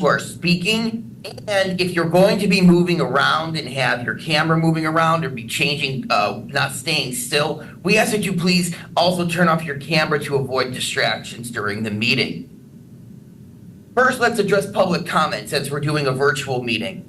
who are speaking. And if you're going to be moving around and have your camera moving around or be changing, not staying still, we ask that you please also turn off your camera to avoid distractions during the meeting. First, let's address public comment since we're doing a virtual meeting.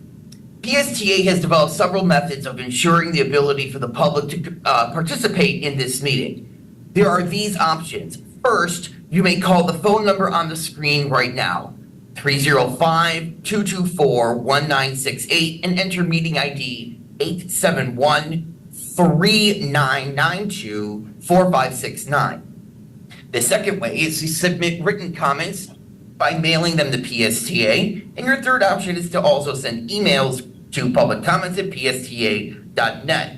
PSTA has developed several methods of ensuring the ability for the public to participate in this meeting. There are these options. First, you may call the phone number on the screen right now, 305-224-1968, and enter meeting ID 871-3992-4569. The second way is to submit written comments by mailing them to PSTA, and your third option is to also send emails to publiccomments@psta.net.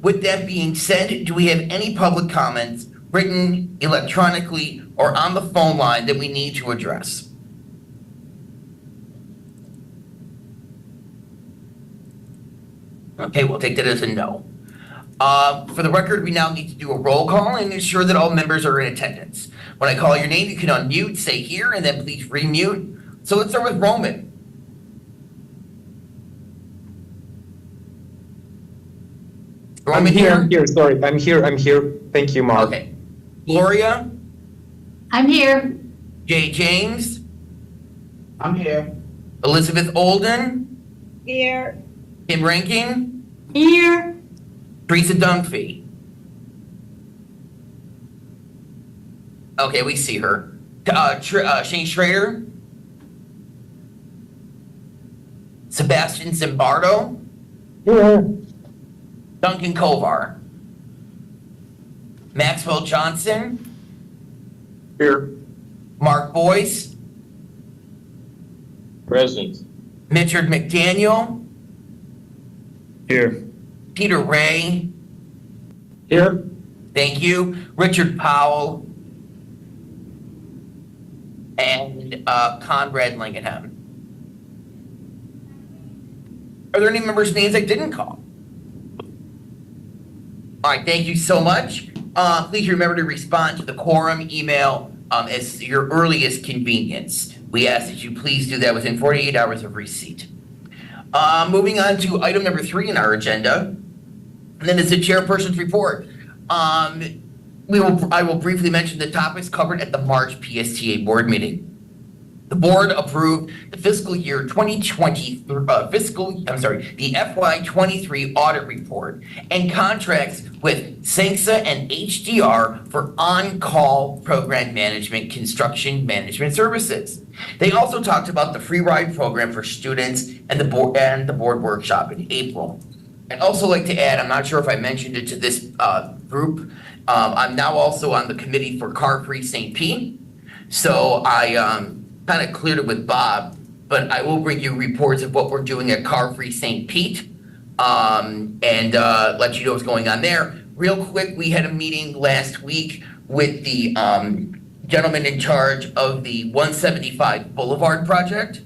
With that being said, do we have any public comments written electronically or on the phone line that we need to address? Okay, we'll take that as a no. For the record, we now need to do a roll call and ensure that all members are in attendance. When I call your name, you can unmute, say here, and then please remute. So let's start with Roman. I'm here, sorry. I'm here. Thank you, Mark. Okay. Gloria? I'm here. Jay James? I'm here. Elizabeth Olden? Here. Kim Rankin? Here. Teresa Dunphy? Okay, we see her. Shane Schrader? Sebastian Zimbardo? Here. Duncan Kovar? Maxwell Johnson? Here. Mark Boyce? Present. Richard McDaniel? Here. Peter Ray? Here. Thank you. Richard Powell? And Conrad Langenham. Are there any members' names I didn't call? All right, thank you so much. Please remember to respond to the quorum email as your earliest convenience. We ask that you please do that within 48 hours of receipt. Moving on to item number 3 in our agenda, and then it's the chairperson's report. I will briefly mention the topics covered at the March PSTA board meeting. The board approved the fiscal year 2020, the FY23 audit report and contracts with SANCSA and HDR for on-call program management, construction management services. They also talked about the free ride program for students and the board workshop in April. I'd also like to add, I'm not sure if I mentioned it to this group, I'm now also on the committee for Car Free St. Pete. So I kind of cleared it with Bob, but I will bring you reports of what we're doing at Car Free St. Pete and let you know what's going on there. Real quick, we had a meeting last week with the gentleman in charge of the 175 Boulevard project,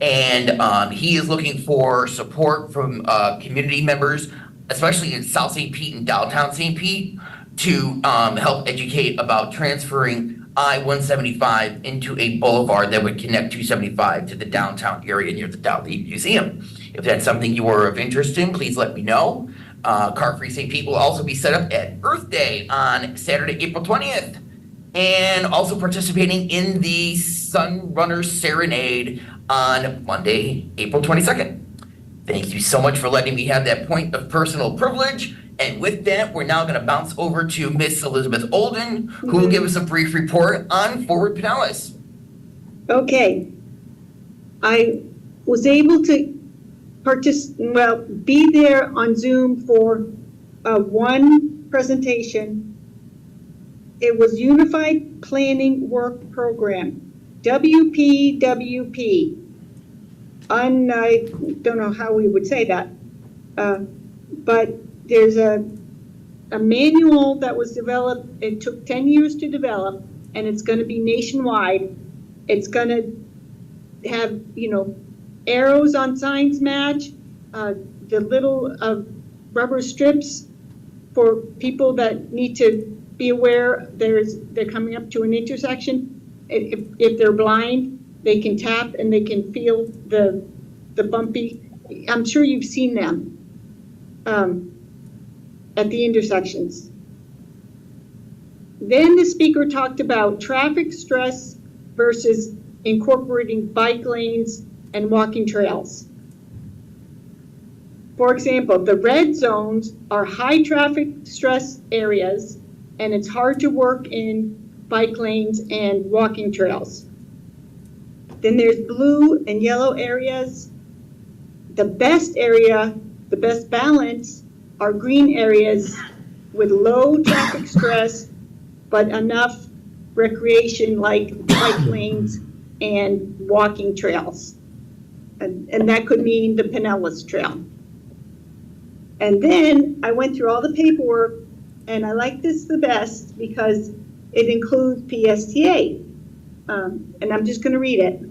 and he is looking for support from community members, especially in South St. Pete and downtown St. Pete, to help educate about transferring I-175 into a boulevard that would connect 275 to the downtown area near the Dowdy Museum. If that's something you are of interest in, please let me know. Car Free St. Pete will also be set up at Earth Day on Saturday, April 20th, and also participating in the Sun Runners Serenade on Monday, April 22nd. Thank you so much for letting me have that point of personal privilege. And with that, we're now going to bounce over to Miss Elizabeth Olden, who will give us a brief report on Forward Pinellas. Okay. I was able to be there on Zoom for one presentation. It was Unified Planning Work Program, WPWP. I don't know how we would say that, but there's a manual that was developed. It took 10 years to develop, and it's going to be nationwide. It's going to have, arrows on signs match, the little rubber strips for people that need to be aware they're coming up to an intersection if they're blind. They can tap and they can feel the bumpy, I'm sure you've seen them at the intersections. Then the speaker talked about traffic stress versus incorporating bike lanes and walking trails. For example, the red zones are high traffic stress areas, and it's hard to work in bike lanes and walking trails. Then there's blue and yellow areas. The best area, the best balance, are green areas with low traffic stress, but enough recreation like bike lanes and walking trails. And that could mean the Pinellas Trail. And then I went through all the paperwork, and I like this the best because it includes PSTA. And I'm just going to read it.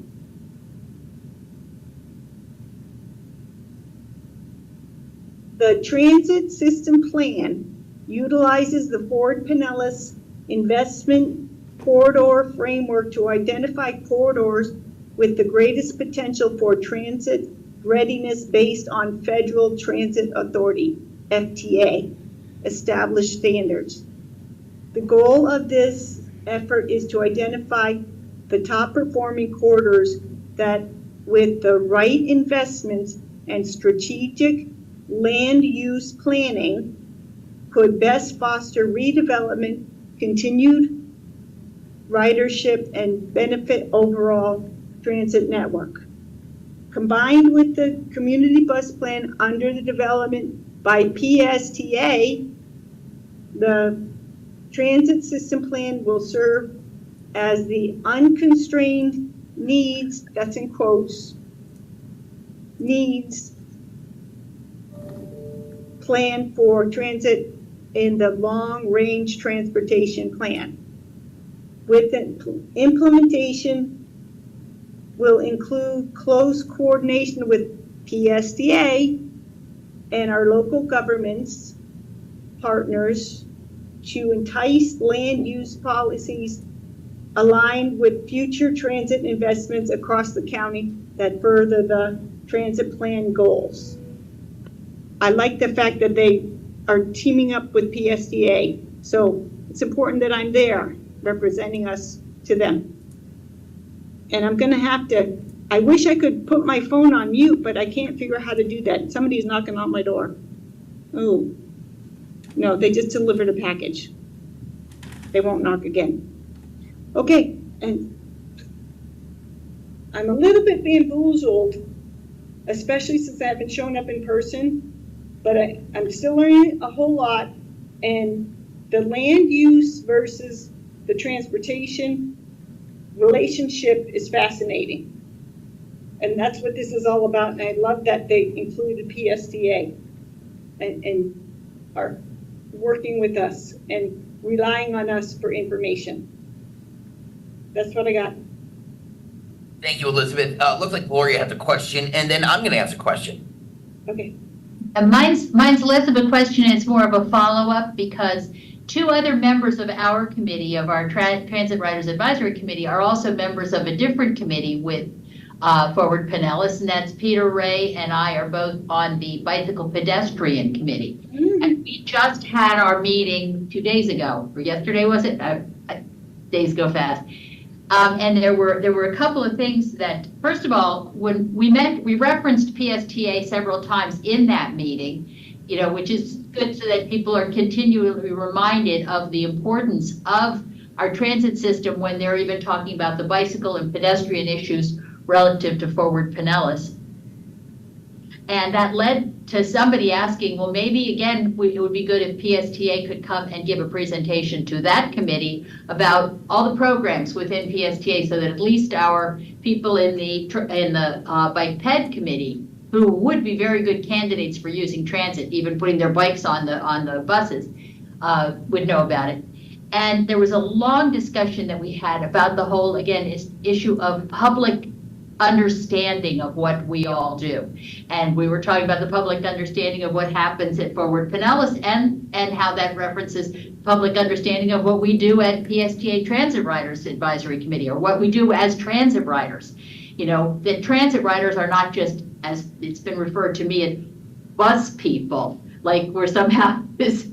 The Transit System Plan utilizes the Ford Pinellas Investment Corridor Framework to identify corridors with the greatest potential for transit readiness based on Federal Transit Authority, FTA, established standards. The goal of this effort is to identify the top performing corridors that, with the right investments and strategic land use planning, could best foster redevelopment, continued ridership, and benefit overall transit network. Combined with the community bus plan under the development by PSTA, the transit system plan will serve as the unconstrained needs, that's in quotes, needs plan for transit in the long-range transportation plan. With implementation will include close coordination with PSTA and our local governments, partners, to entice land use policies aligned with future transit investments across the county that further the transit plan goals. I like the fact that they are teaming up with PSTA, so it's important that I'm there representing us to them. And I'm gonna have to, I wish I could put my phone on mute, but I can't figure out how to do that. Somebody's knocking on my door. Oh, no, they just delivered a package. They won't knock again. Okay, and I'm a little bit bamboozled, especially since I haven't shown up in person, but I'm still learning a whole lot. And the land use versus the transportation relationship is fascinating. And that's what this is all about. And I love that they included PSTA and are working with us and relying on us for information. That's what I got. Thank you, Elizabeth. Looks like Gloria has a question, and then I'm going to ask a question. Okay. Mine's less of a question, it's more of a follow-up, because two other members of our committee, of our Transit Riders Advisory Committee, are also members of a different committee with Forward Pinellas, and that's Peter Ray and I are both on the Bicycle Pedestrian Committee. And we just had our meeting 2 days ago, or yesterday was it? Days go fast. And there were a couple of things that, first of all, when we met, we referenced PSTA several times in that meeting, you know, which is good so that people are continually reminded of the importance of our transit system when they're even talking about the bicycle and pedestrian issues relative to Forward Pinellas. And that led to somebody asking, well, maybe again, it would be good if PSTA could come and give a presentation to that committee about all the programs within PSTA, so that at least our people in the Bike Ped committee, who would be very good candidates for using transit, even putting their bikes on the buses, would know about it. And there was a long discussion that we had about the whole, again, issue of public understanding of what we all do. And we were talking about the public understanding of what happens at Forward Pinellas and how that references public understanding of what we do at PSTA Transit Riders Advisory Committee, or what we do as transit riders. You know, that transit riders are not just, as it's been referred to me, as bus people, like we're somehow this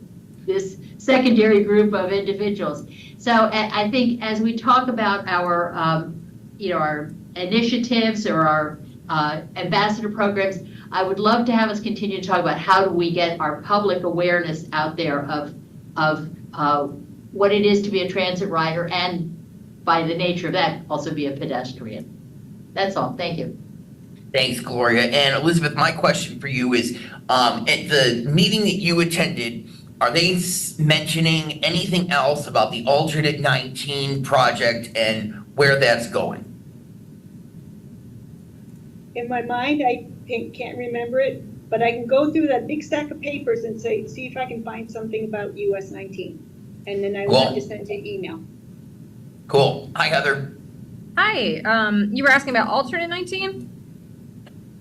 secondary group of individuals. So I think as we talk about our, our initiatives or our ambassador programs, I would love to have us continue to talk about how do we get our public awareness out there of what it is to be a transit rider, and by the nature of that, also be a pedestrian. That's all. Thank you. Thanks, Gloria. And Elizabeth, my question for you is, at the meeting that you attended, are they mentioning anything else about the Alternate 19 project and where that's going? In my mind, I can't remember it, but I can go through that big stack of papers and see if I can find something about US 19. And then I will have to send an email. Cool. Hi, Heather. Hi, you were asking about Alternate 19?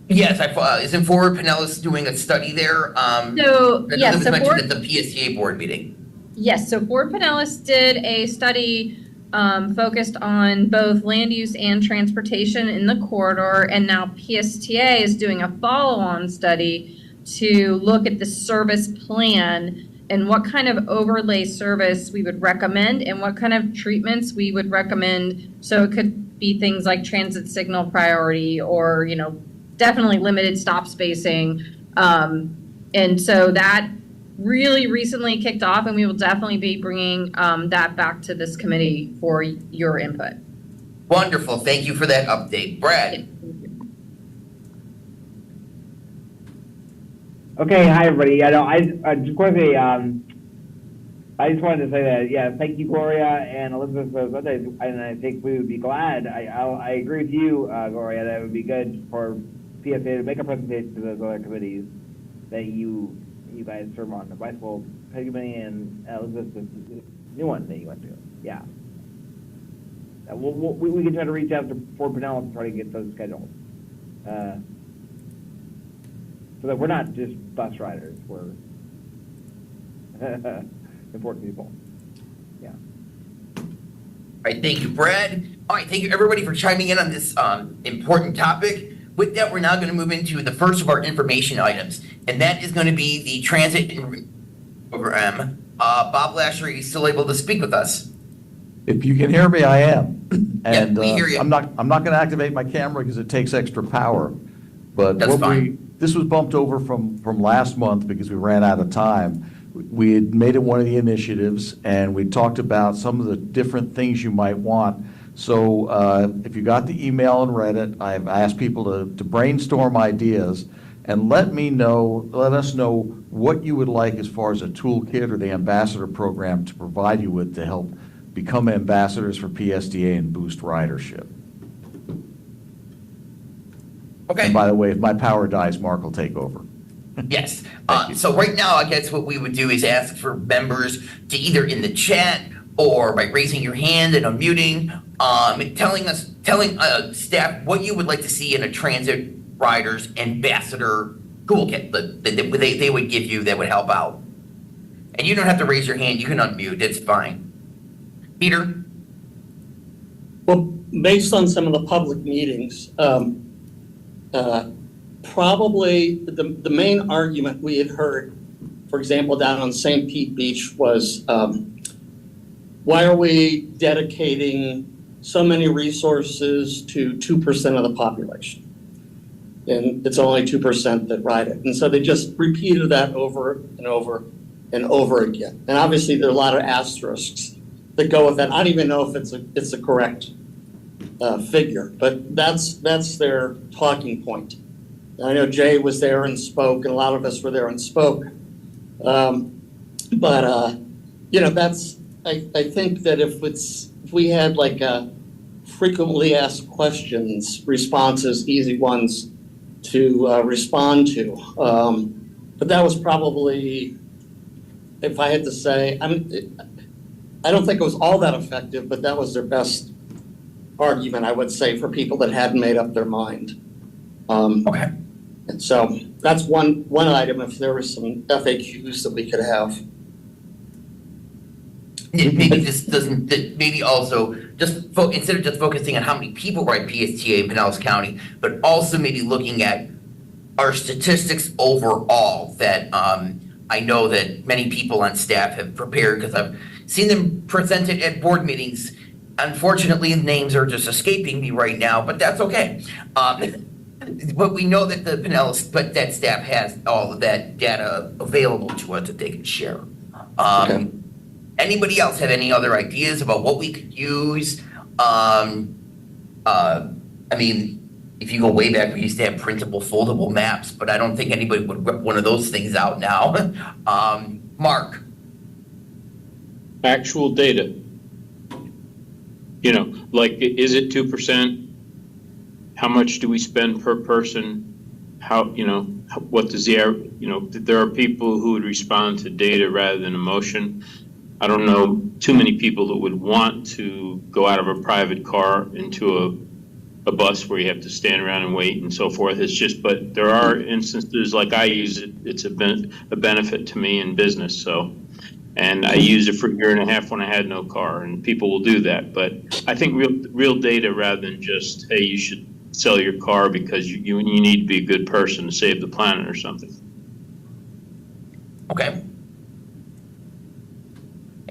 Yes, isn't Forward Pinellas doing a study there? So, That yes, was so mentioned at the PSTA board meeting. Yes, so Forward Pinellas did a study focused on both land use and transportation in the corridor, and now PSTA is doing a follow-on study to look at the service plan and what kind of overlay service we would recommend and what kind of treatments we would recommend. So it could be things like transit signal priority, or, definitely limited stop spacing. And so that really recently kicked off, and we will definitely be bringing that back to this committee for your input. Wonderful. Thank you for that update. Brad. Okay, hi everybody. I just quickly, I just wanted to say that, thank you, Gloria and Elizabeth, for those updates, and I think we would be glad. I agree with you, Gloria, that it would be good for PSA to make a presentation to those other committees that you guys serve on, the bicycle committee and Elizabeth, the new one that you went to. Yeah. We can try to reach out to Fort Pinellas and try to get those scheduled. So that we're not just bus riders, we're important people. Yeah. All right, thank you, Brad. All right, thank you everybody for chiming in on this important topic. With that, we're now going to move into the first of our information items, and that is going to be the transit program. Bob Lasher, are you still able to speak with us? If you can hear me, I am. And we hear you. I'm not going to activate my camera because it takes extra power. But That's fine. This was bumped over from last month because we ran out of time. We had made it one of the initiatives, and we talked about some of the different things you might want. So if you got the email and read it, I've asked people to brainstorm ideas and let us know what you would like as far as a toolkit or the ambassador program to provide you with to help become ambassadors for PSTA and boost ridership. Okay. And by the way, if my power dies, Mark will take over. Yes. Thank you. So right now, I guess what we would do is ask for members to either in the chat or by raising your hand and unmuting, telling staff what you would like to see in a transit riders ambassador toolkit that they would give you that would help out. And you don't have to raise your hand, you can unmute, it's fine. Peter? Well, based on some of the public meetings, probably the main argument we had heard, for example, down on St. Pete Beach was, why are we dedicating so many resources to 2% of the population? And it's only 2% that ride it. And so they just repeated that over and over and over again. And obviously there are a lot of asterisks that go with that. I don't even know if it's a correct figure, but that's their talking point. And I know Jay was there and spoke, and a lot of us were there and spoke. That's, I think that if we had like a frequently asked questions, responses, easy ones to respond to. But that was probably, if I had to say, I don't think it was all that effective, but that was their best argument, I would say, for people that hadn't made up their mind. Okay. And so that's one item, if there was some FAQs that we could have. Maybe this doesn't, maybe also just instead of just focusing on how many people ride PSTA in Pinellas County, but also maybe looking at our statistics overall that I know that many people on staff have prepared because I've seen them presented at board meetings. Unfortunately, the names are just escaping me right now, but that's okay. But we know that that staff has all of that data available to us that they can share. Okay. Anybody else have any other ideas about what we could use? I mean, if you go way back, we used to have printable, foldable maps, but I don't think anybody would rip one of those things out now. Mark? Actual data. You know, like, is it 2%? How much do we spend per person? How, you know, what does there are people who would respond to data rather than emotion. I don't know too many people that would want to go out of a private car into a bus where you have to stand around and wait and so forth. It's just, but there are instances like I use it. It's a benefit to me in business. So, and I used it for a year and a half when I had no car, and people will do that. But I think real data rather than just, hey, you should sell your car because you need to be a good person to save the planet or something. Okay.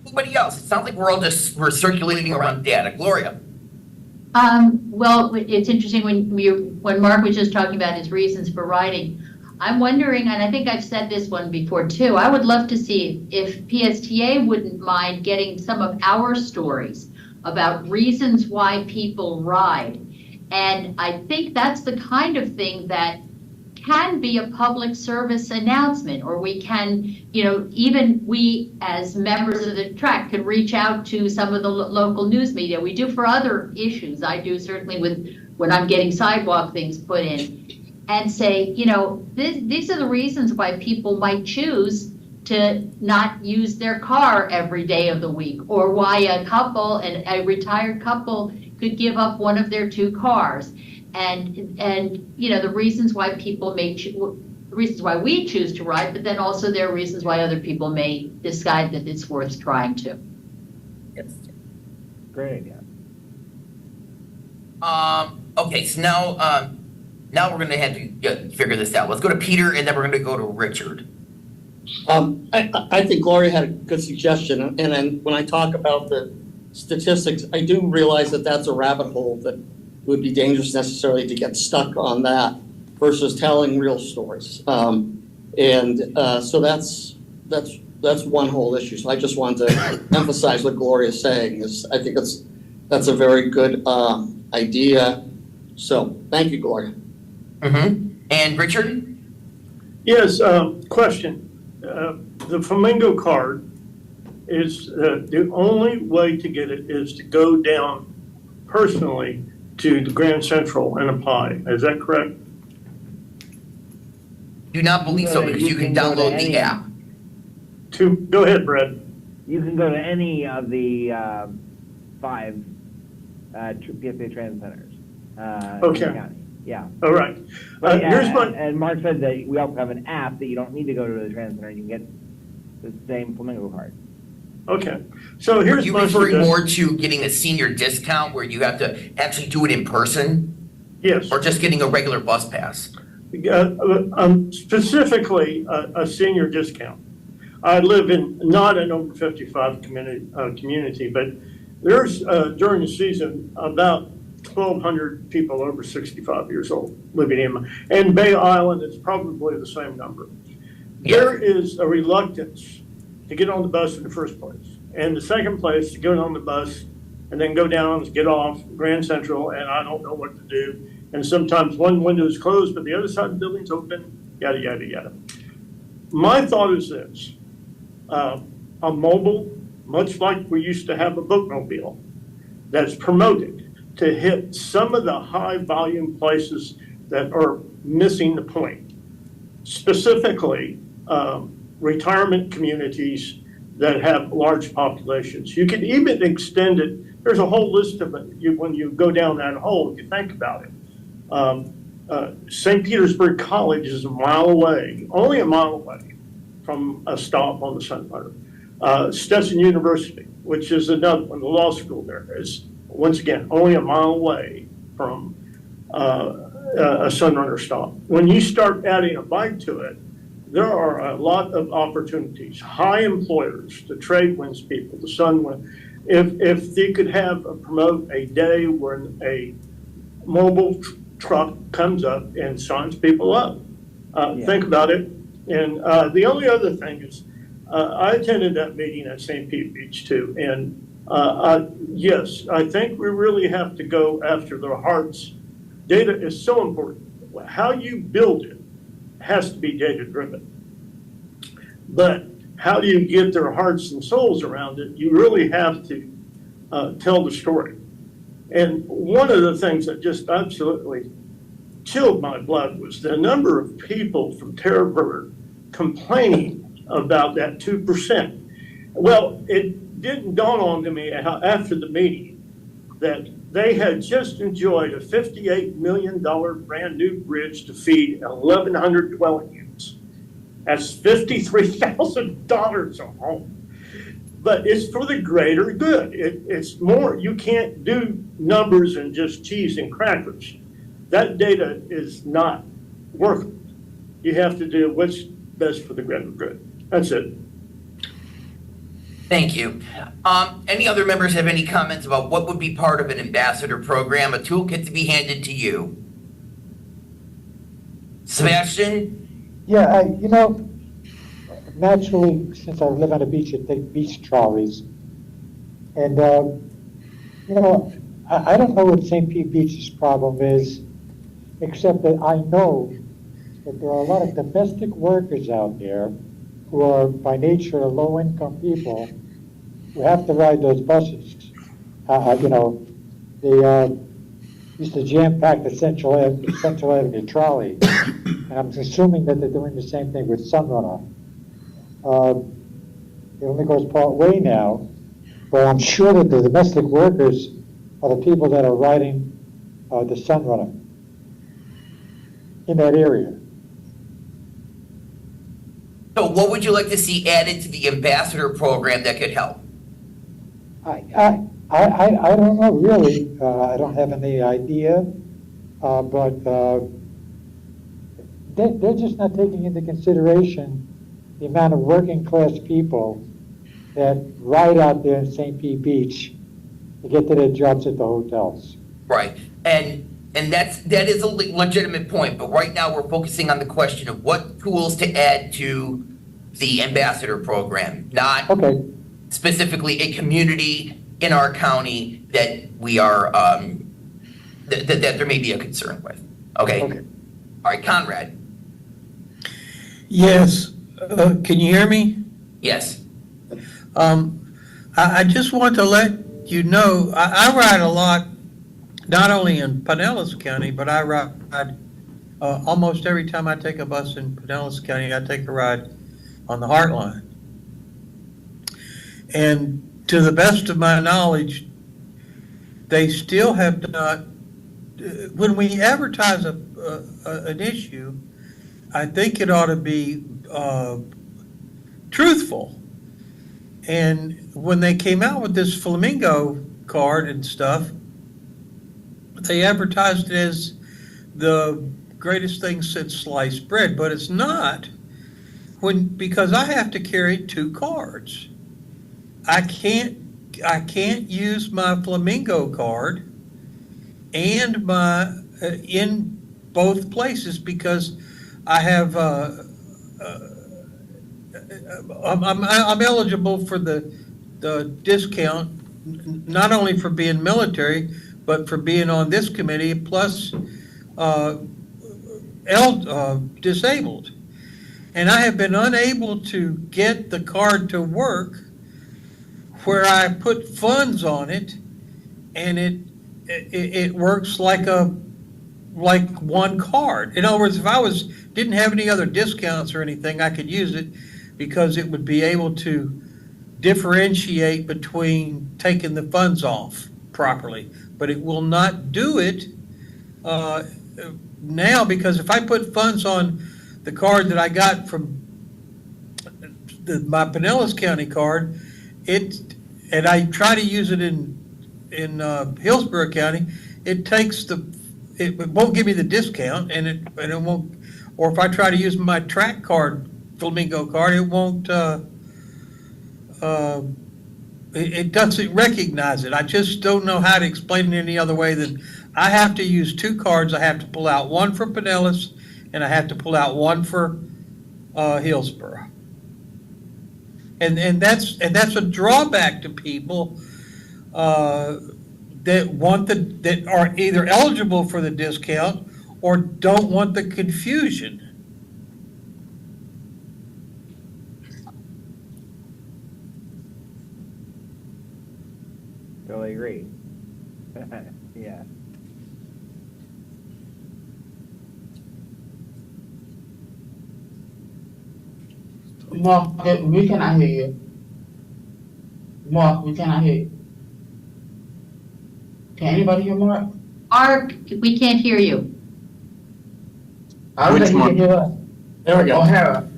Anybody else? It sounds like we're circulating around data. Gloria? Well, it's interesting when Mark was just talking about his reasons for writing. I'm wondering, and I think I've said this one before too, I would love to see if PSTA wouldn't mind getting some of our stories about reasons why people ride. And I think that's the kind of thing that can be a public service announcement, or we can, even we as members of the track can reach out to some of the local news media. We do for other issues. I do certainly when I'm getting sidewalk things put in, and say, these are the reasons why people might choose to not use their car every day of the week, or why a retired couple could give up one of their two cars. And the reasons why people the reasons why we choose to ride, but then also there are reasons why other people may decide that it's worth trying to. Great idea. Okay, so now we're gonna have to figure this out. Let's go to Peter, and then we're gonna go to Richard. I think Gloria had a good suggestion, and then when I talk about the statistics, I do realize that that's a rabbit hole that would be dangerous necessarily to get stuck on that versus telling real stories. So that's one whole issue. So I just wanted to emphasize what Gloria's saying is I think that's a very good idea. So thank you, Gloria. Mm-hmm. And Richard? Yes, question. The Flamingo card is the only way to get it is to go down personally to the Grand Central and apply. Is that correct? Do not believe so, because you can download the app. Go ahead, Brad. You can go to any of the 5 PSA Transit Centers. Okay. In the county. Yeah. All right. And Mark said that we also have an app that you don't need to go to the transit center. You can get the same Flamingo card. Okay. So here's Are you my referring suggestion. more to getting a senior discount where you have to actually do it in person? Yes. Or just getting a regular bus pass? Specifically, a senior discount. I live in not an over 55 community, but there's during the season about 1,200 people over 65 years old living in Bay Island. It's probably the same number. Yeah. There is a reluctance to get on the bus in the first place, and the second place to get on the bus and then go down, get off Grand Central, and I don't know what to do. And sometimes one window is closed, but the other side of the building's open, yada, yada, yada. My thought is this, a mobile, much like we used to have a bookmobile, that's promoted to hit some of the high volume places that are missing the point. Specifically, retirement communities that have large populations. You could even extend it there's a whole list of it. When you go down that hole, you think about it. St. Petersburg College is a mile away, only a mile away from a stop on the Sunrunner. Stetson University, which is another one, the law school there, is once again only a mile away from a Sunrunner stop. When you start adding a bike to it, there are a lot of opportunities. High employers, the trade winds people, the sun wind. If they could promote a day when a mobile truck comes up and signs people up, think about it. And the only other thing is, I attended that meeting at St. Pete Beach too, and yes, I think we really have to go after their hearts. Data is so important. How you build it has to be data driven. But how do you get their hearts and souls around it? You really have to tell the story. And one of the things that just absolutely chilled my blood was the number of people from Terra Verde complaining about that 2%. Well, it didn't dawn on me after the meeting that they had just enjoyed a $58 million brand new bridge to feed 1,100 dwelling units. That's $53,000 a home. But it's for the greater good. It's more, you can't do numbers and just cheese and crackers. That data is not workable. You have to do what's best for the greater good. That's it. Thank you. Any other members have any comments about what would be part of an ambassador program, a toolkit to be handed to you? Sebastian? Yeah, naturally, since I live on a beach, I take beach trolleys. And, I don't know what St. Pete Beach's problem is, except that I know that there are a lot of domestic workers out there who are by nature low-income people who have to ride those buses. They used to jam-pack the Central Avenue trolley, and I'm assuming that they're doing the same thing with Sunrunner. It only goes part way now, but I'm sure that the domestic workers are the people that are riding the Sunrunner in that area. So what would you like to see added to the ambassador program that could help? I don't know really. I don't have any idea, but they're just not taking into consideration the amount of working class people that ride out there in St. Pete Beach to get to their jobs at the hotels. Right, and that is a legitimate point, but right now we're focusing on the question of what tools to add to the ambassador program, not specifically a community in our county that we are, that there may be a concern with. Okay? All right, Conrad. Yes. Can you hear me? Yes. I just want to let you know, I ride a lot, not only in Pinellas County, but I ride almost every time I take a bus in Pinellas County, I take a ride on the Heartline. And to the best of my knowledge, they still have not, when we advertise an issue, I think it ought to be truthful. And when they came out with this flamingo card and stuff, they advertised it as the greatest thing since sliced bread, but it's not, because I have to carry 2 cards. I can't use my flamingo card and my in both places because I have I'm eligible for the discount, not only for being military, but for being on this committee, plus disabled. And I have been unable to get the card to work where I put funds on it, and it works like one card. In other words, if I didn't have any other discounts or anything, I could use it because it would be able to differentiate between taking the funds off. properly, but it will not do it now, because if I put funds on the card that I got from my Pinellas County card, and I try to use it in Hillsborough County, it won't give me the discount, and it won't. Or if I try to use my track card, Flamingo card, it won't. It doesn't recognize it. I just don't know how to explain it any other way than I have to use two cards. I have to pull out one for Pinellas, and I have to pull out one for Hillsborough. And that's a drawback to people that are either eligible for the discount or don't want the confusion. Totally agree. Yeah. Mark, we cannot hear you. Mark, we cannot hear you. Can anybody hear Mark? Mark, we can't hear you. I don't Which think you Mark? can hear us. There we go. O'Hara.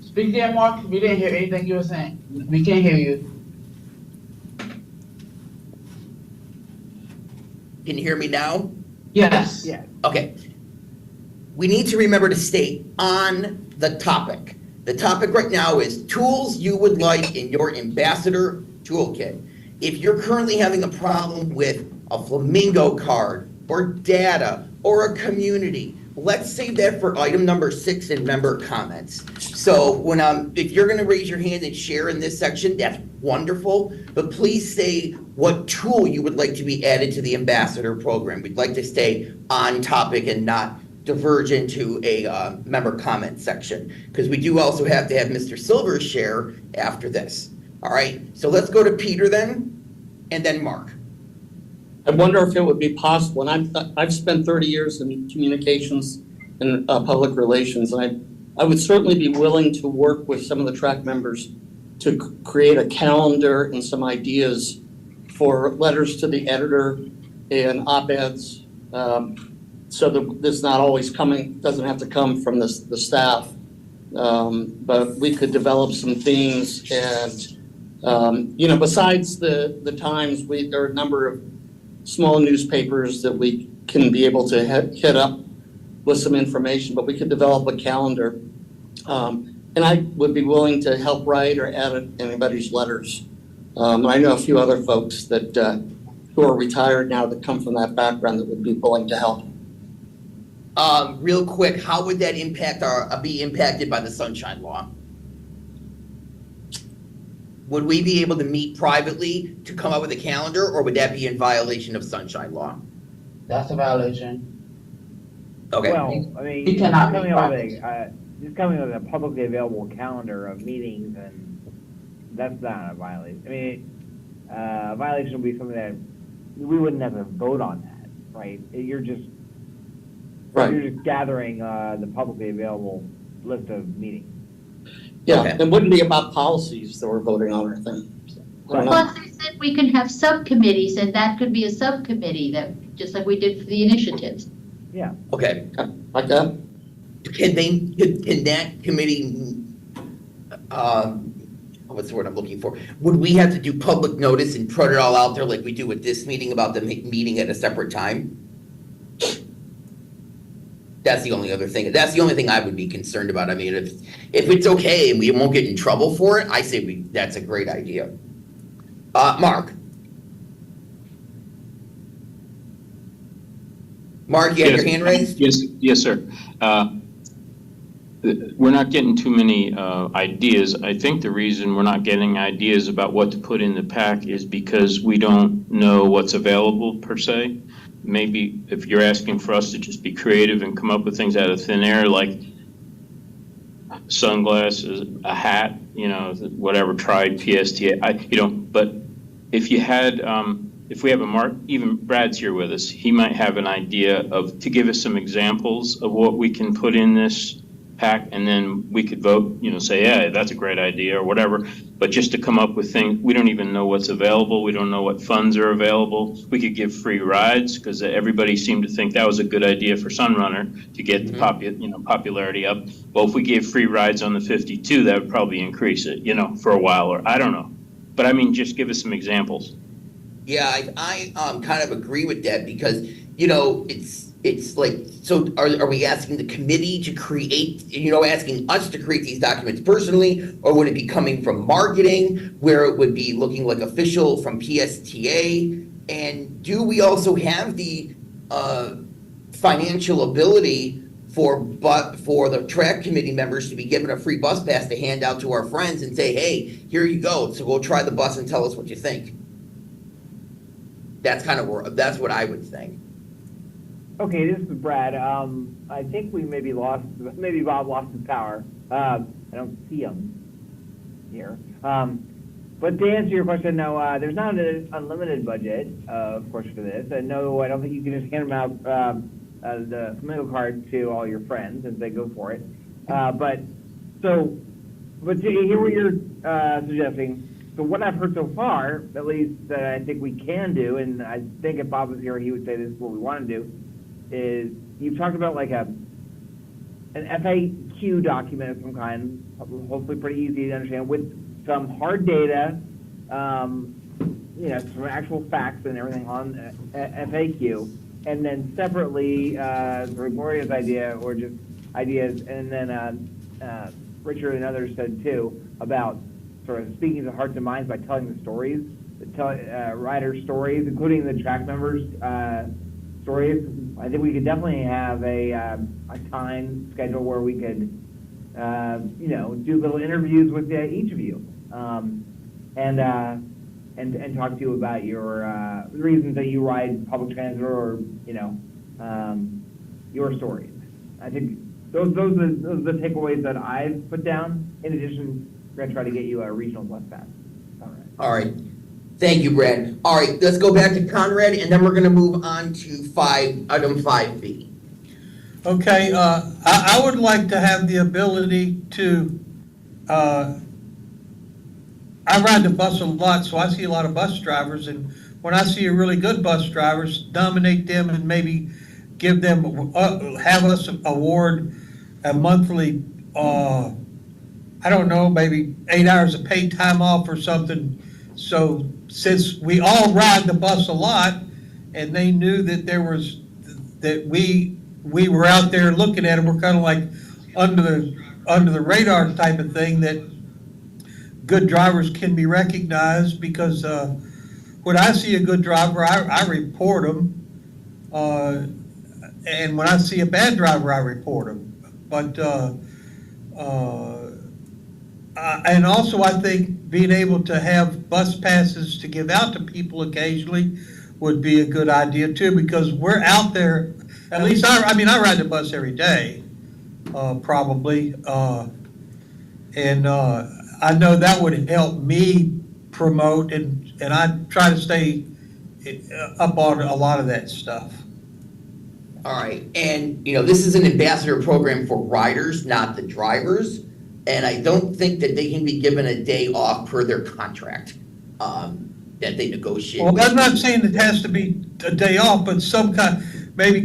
Speak there, Mark. We didn't hear anything you were saying. We can't hear you. Can you hear me now? Yes. Yeah. Okay. We need to remember to stay on the topic. The topic right now is tools you would like in your ambassador toolkit. If you're currently having a problem with a Flamingo card or data or a community, let's save that for item number 6 in member comments. So if you're gonna raise your hand and share in this section, that's wonderful, but please say what tool you would like to be added to the ambassador program. We'd like to stay on topic and not diverge into a member comment section, because we do also have to have Mr. Silver share after this. All right, so let's go to Peter then, and then Mark. I wonder if it would be possible, and I've spent 30 years in communications and public relations, and I would certainly be willing to work with some of the track members to create a calendar and some ideas for letters to the editor and op-eds, so that this not always doesn't have to come from the staff, but we could develop some themes and, besides the Times, there are a number of small newspapers that we can be able to hit up with some information, but we could develop a calendar. And I would be willing to help write or edit anybody's letters. I know a few other folks that who are retired now that come from that background that would be willing to help. Real quick, how would that be impacted by the Sunshine Law? Would we be able to meet privately to come up with a calendar, or would that be in violation of Sunshine Law? That's a violation. Okay. Well, I mean, He cannot be just coming with a publicly available calendar of meetings, and that's not a violation. I mean, a violation would be something that we wouldn't have to vote on that, right? You're just gathering the publicly available list of meetings. Yeah, Okay. it wouldn't be about policies that we're voting on or anything. I don't know. Plus, I said we can have subcommittees, and that could be a subcommittee that, just like we did for the initiatives. Yeah. Okay. Like that? Can that committee, what's the word I'm looking for? Would we have to do public notice and put it all out there like we do with this meeting about the meeting at a separate time? That's the only other thing. That's the only thing I would be concerned about. I mean, if it's okay and we won't get in trouble for it, I say that's a great idea. Mark. Mark, you had your hand raised? Yes, sir. We're not getting too many ideas. I think the reason we're not getting ideas about what to put in the pack is because we don't know what's available per se. Maybe if you're asking for us to just be creative and come up with things out of thin air, like sunglasses, a hat, whatever, tried PSTA, but if you had, if we have a Mark, even Brad's here with us, he might have an idea to give us some examples of what we can put in this pack, and then we could vote, say, yeah, that's a great idea or whatever. But just to come up with things, we don't even know what's available. We don't know what funds are available. We could give free rides because everybody seemed to think that was a good idea for Sunrunner to get the popularity up. Well, if we gave free rides on the 52, that would probably increase it, for a while, or I don't know. But I mean, just give us some examples. Yeah, I kind of agree with that because, it's like, so are we asking the committee to create, asking us to create these documents personally? Or would it be coming from marketing where it would be looking like official from PSTA? And do we also have the financial ability for the track committee members to be given a free bus pass to hand out to our friends and say, hey, here you go, so go try the bus and tell us what you think? That's what I would think. Okay, this is Brad. I think we maybe Bob lost his power. I don't see him here. But to answer your question, no, there's not an unlimited budget, of course, for this. And no, I don't think you can just hand them out the Flamingo card to all your friends and say go for it. But to hear what you're suggesting, so what I've heard so far, at least that I think we can do, and I think if Bob was here, he would say this is what we want to do, is you've talked about like an FAQ document of some kind, hopefully pretty easy to understand, with some hard data, some actual facts and everything on FAQ, and then separately, Gloria's idea, or just ideas, and then Richard and others said too, about sort of speaking to hearts and minds by telling the stories, riders' stories, including the track members' stories. I think we could definitely have a time schedule where we could, do little interviews with each of you, and talk to you about your reasons that you ride public transit, or your stories. I think those are the takeaways that I've put down. In addition, we're gonna try to get you a regional bus pass. All right. Thank you, Brad. All right, let's go back to Conrad, and then we're gonna move on to item 5B. Okay, I would like to have the ability to, I ride the bus a lot, so I see a lot of bus drivers, and when I see a really good bus drivers, nominate them and maybe give them, have us award a monthly, I don't know, maybe 8 hours of paid time off or something. So since we all ride the bus a lot, and they knew that that we were out there looking at them, we're kind of like under the radar type of thing, that good drivers can be recognized, because when I see a good driver, I report them, and when I see a bad driver, I report them. But and also, I think being able to have bus passes to give out to people occasionally would be a good idea too, because we're out there. At least I ride the bus every day, probably, and I know that would help me promote, and I try to stay up on a lot of that stuff. All right, and this is an ambassador program for riders, not the drivers. And I don't think that they can be given a day off per their contract that they negotiate. Well, I'm not saying it has to be a day off, but some kind, maybe,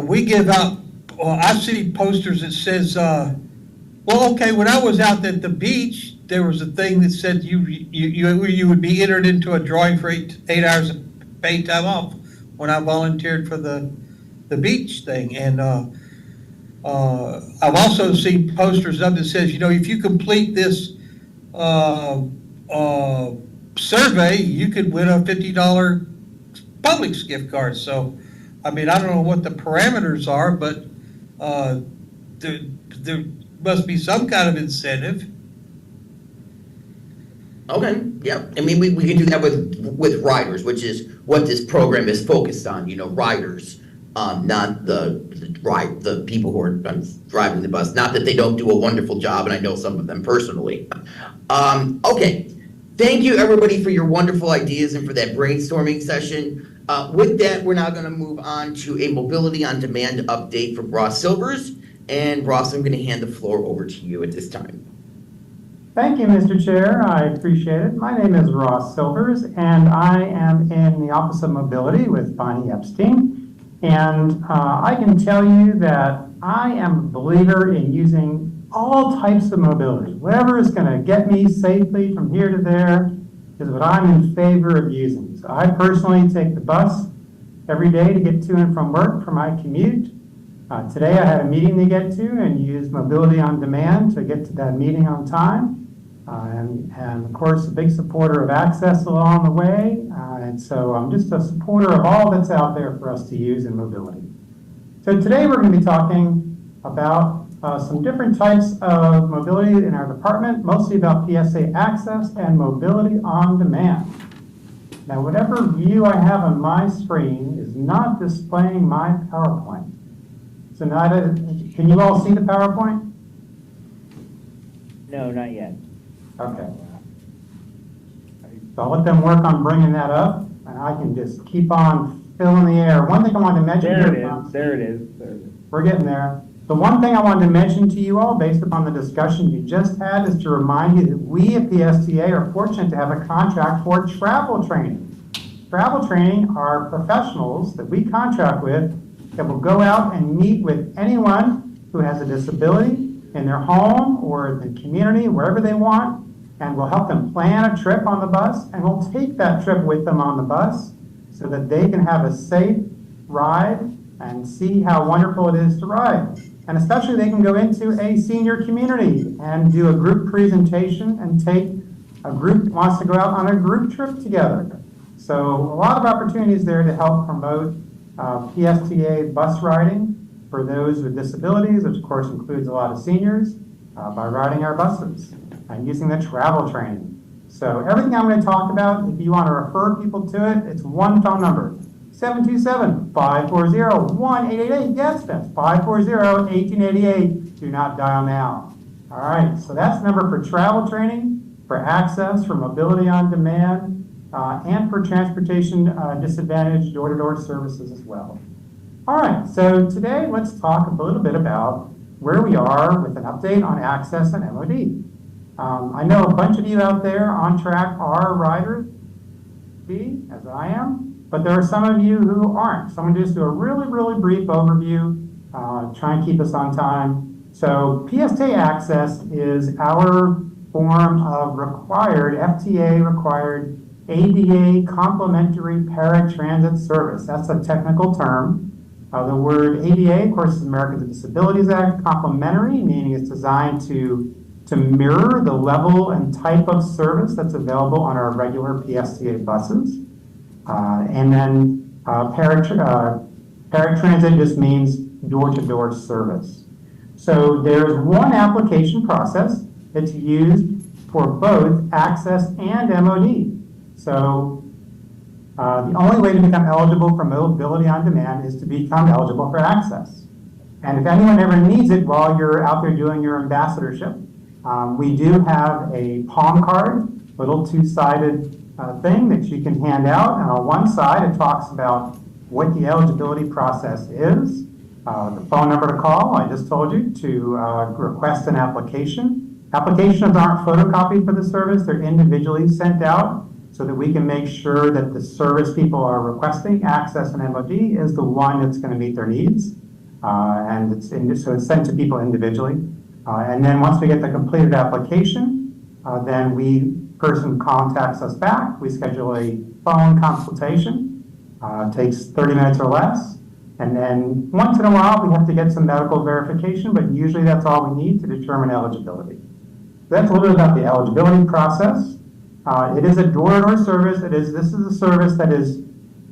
we give out, I see posters that says, when I was out at the beach, there was a thing that said you would be entered into a drawing for 8 hours of paid time off when I volunteered for the beach thing. And I've also seen posters up that says, if you complete this survey, you could win a $50 Publix gift card. So, I don't know what the parameters are, but there must be some kind of incentive. Okay, yeah. We can do that with riders, which is what this program is focused on, riders. Not the people who are driving the bus. Not that they don't do a wonderful job, and I know some of them personally. Okay, thank you everybody for your wonderful ideas and for that brainstorming session. With that, we're now going to move on to a mobility on demand update from Ross Silvers. And Ross, I'm going to hand the floor over to you at this time. Thank you, Mr. Chair. I appreciate it. My name is Ross Silvers, and I am in the Office of Mobility with Bonnie Epstein. And I can tell you that I am a believer in using all types of mobility. Whatever is going to get me safely from here to there is what I'm in favor of using. So I personally take the bus every day to get to and from work for my commute. Today I had a meeting to get to and used mobility on demand to get to that meeting on time. And of course, a big supporter of access along the way. And so I'm just a supporter of all that's out there for us to use in mobility. So today we're going to be talking about some different types of mobility in our department, mostly about PSA access and mobility on demand. Now, whatever view I have on my screen is not displaying my PowerPoint. So can you all see the PowerPoint? No, not yet. Okay. So I'll let them work on bringing that up, and I can just keep on filling the air. One thing I wanted to mention There here, it is. There it is. There it is. we're getting there. The one thing I wanted to mention to you all, based upon the discussion you just had, is to remind you that we at PSTA are fortunate to have a contract for travel training. Travel training are professionals that we contract with that will go out and meet with anyone who has a disability in their home or the community, wherever they want, and we'll help them plan a trip on the bus, and we'll take that trip with them on the bus so that they can have a safe ride and see how wonderful it is to ride. And especially they can go into a senior community and do a group presentation and take a group that wants to go out on a group trip together. So a lot of opportunities there to help promote PSTA bus riding for those with disabilities, which of course includes a lot of seniors, by riding our buses and using the travel training. So everything I'm going to talk about, if you want to refer people to it, it's one phone number, 727-540-1888. Yes, that's 540-1888. Do not dial now. All right, so that's the number for travel training, for access, for mobility on demand, and for transportation disadvantaged door-to-door services as well. All right, so today let's talk a little bit about where we are with an update on access and MOD. I know a bunch of you out there on track are riders, as I am, but there are some of you who aren't. So I'm going to just do a really, really brief overview, try and keep us on time. So PSTA Access is our form of required, FTA required ADA complementary paratransit service. That's a technical term. The word ADA, of course, is Americans with Disabilities Act. Complementary, meaning it's designed to mirror the level and type of service that's available on our regular PSTA buses. And then paratransit just means door-to-door service. So there's one application process that's used for both access and MOD. So the only way to become eligible for mobility on demand is to become eligible for access. And if anyone ever needs it while you're out there doing your ambassadorship, we do have a palm card, little two-sided thing that you can hand out. And on one side, it talks about what the eligibility process is, the phone number to call, I just told you, to request an application. Applications aren't photocopied for the service, they're individually sent out so that we can make sure that the service people are requesting, access and MOD, is the one that's going to meet their needs. So it's sent to people individually. And then once we get the completed application, then person contacts us back. We schedule a phone consultation. Takes 30 minutes or less. And then once in a while, we have to get some medical verification, but usually that's all we need to determine eligibility. That's a little bit about the eligibility process. It is a door-to-door service. This is a service that is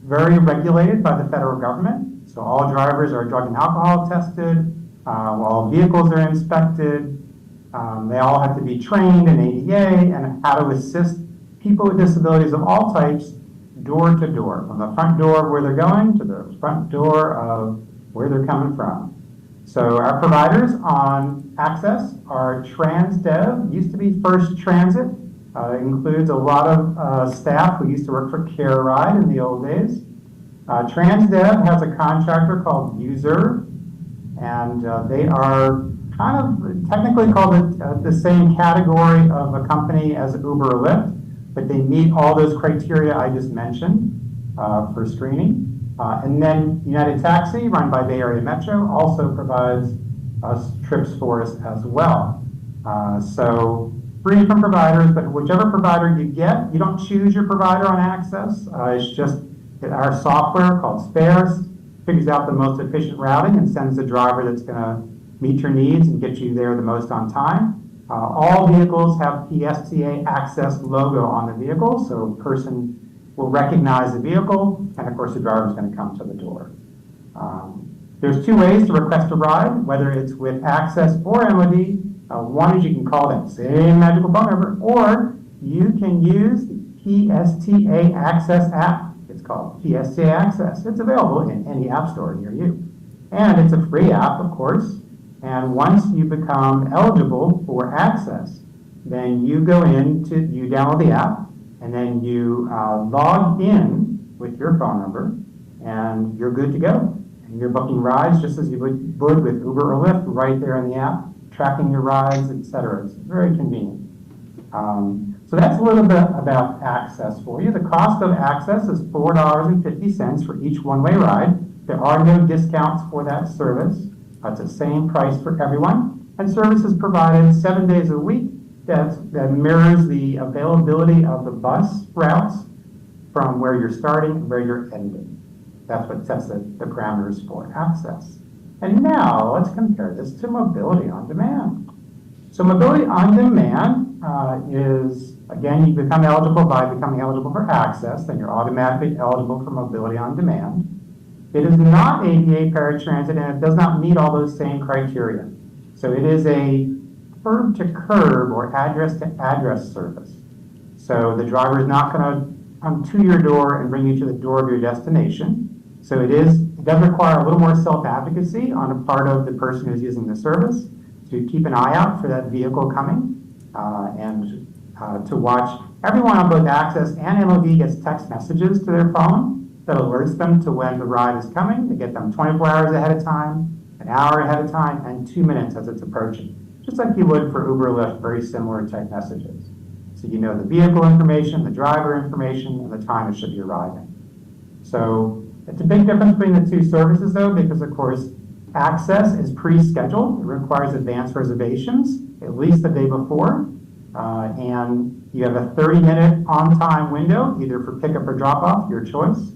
very regulated by the federal government. So all drivers are drug and alcohol tested. All vehicles are inspected. They all have to be trained in ADA and how to assist people with disabilities of all types door to door, from the front door of where they're going to the front door of where they're coming from. So our providers on access are TransDev, used to be First Transit. It includes a lot of staff who used to work for CareRide in the old days. Transdev has a contractor called User, and they are kind of technically called the same category of a company as Uber or Lyft, but they meet all those criteria I just mentioned for screening. And then United Taxi, run by Bay Area Metro, also provides us trips for us as well. So free from providers, but whichever provider you get, you don't choose your provider on Access. It's just that our software called Spares figures out the most efficient routing and sends the driver that's going to meet your needs and get you there the most on time. All vehicles have PSTA Access logo on the vehicle, so a person will recognize the vehicle, and of course the driver is going to come to the door. There's two ways to request a ride, whether it's with Access or MOD. One is you can call that same magical phone number, or you can use the PSTA Access app. It's called PSTA Access. It's available in any app store near you. And it's a free app, of course. And once you become eligible for Access, then you download the app, and then you log in with your phone number, and you're good to go. And you're booking rides just as you would with Uber or Lyft right there in the app, tracking your rides, etc. It's very convenient. So that's a little bit about Access for you. The cost of Access is $4.50 for each one-way ride. There are no discounts for that service. It's the same price for everyone. And service is provided 7 days a week that mirrors the availability of the bus routes from where you're starting and where you're ending. That's what sets the parameters for Access. And now let's compare this to Mobility on Demand. So Mobility on Demand is, again, you become eligible by becoming eligible for Access, then you're automatically eligible for Mobility on Demand. It is not ADA paratransit, and it does not meet all those same criteria. So it is a curb-to-curb or address-to-address service. So the driver is not going to come to your door and bring you to the door of your destination. So it does require a little more self-advocacy on the part of the person who's using the service to keep an eye out for that vehicle coming and to watch. Everyone on both Access and MOD gets text messages to their phone that alerts them to when the ride is coming. They get them 24 hours ahead of time, an hour ahead of time, and 2 minutes as it's approaching. Just like you would for Uber or Lyft, very similar type messages. So you know the vehicle information, the driver information, and the time it should be arriving. So it's a big difference between the two services though, because of course, Access is pre-scheduled. It requires advanced reservations, at least the day before. And you have a 30-minute on-time window, either for pickup or drop-off, your choice.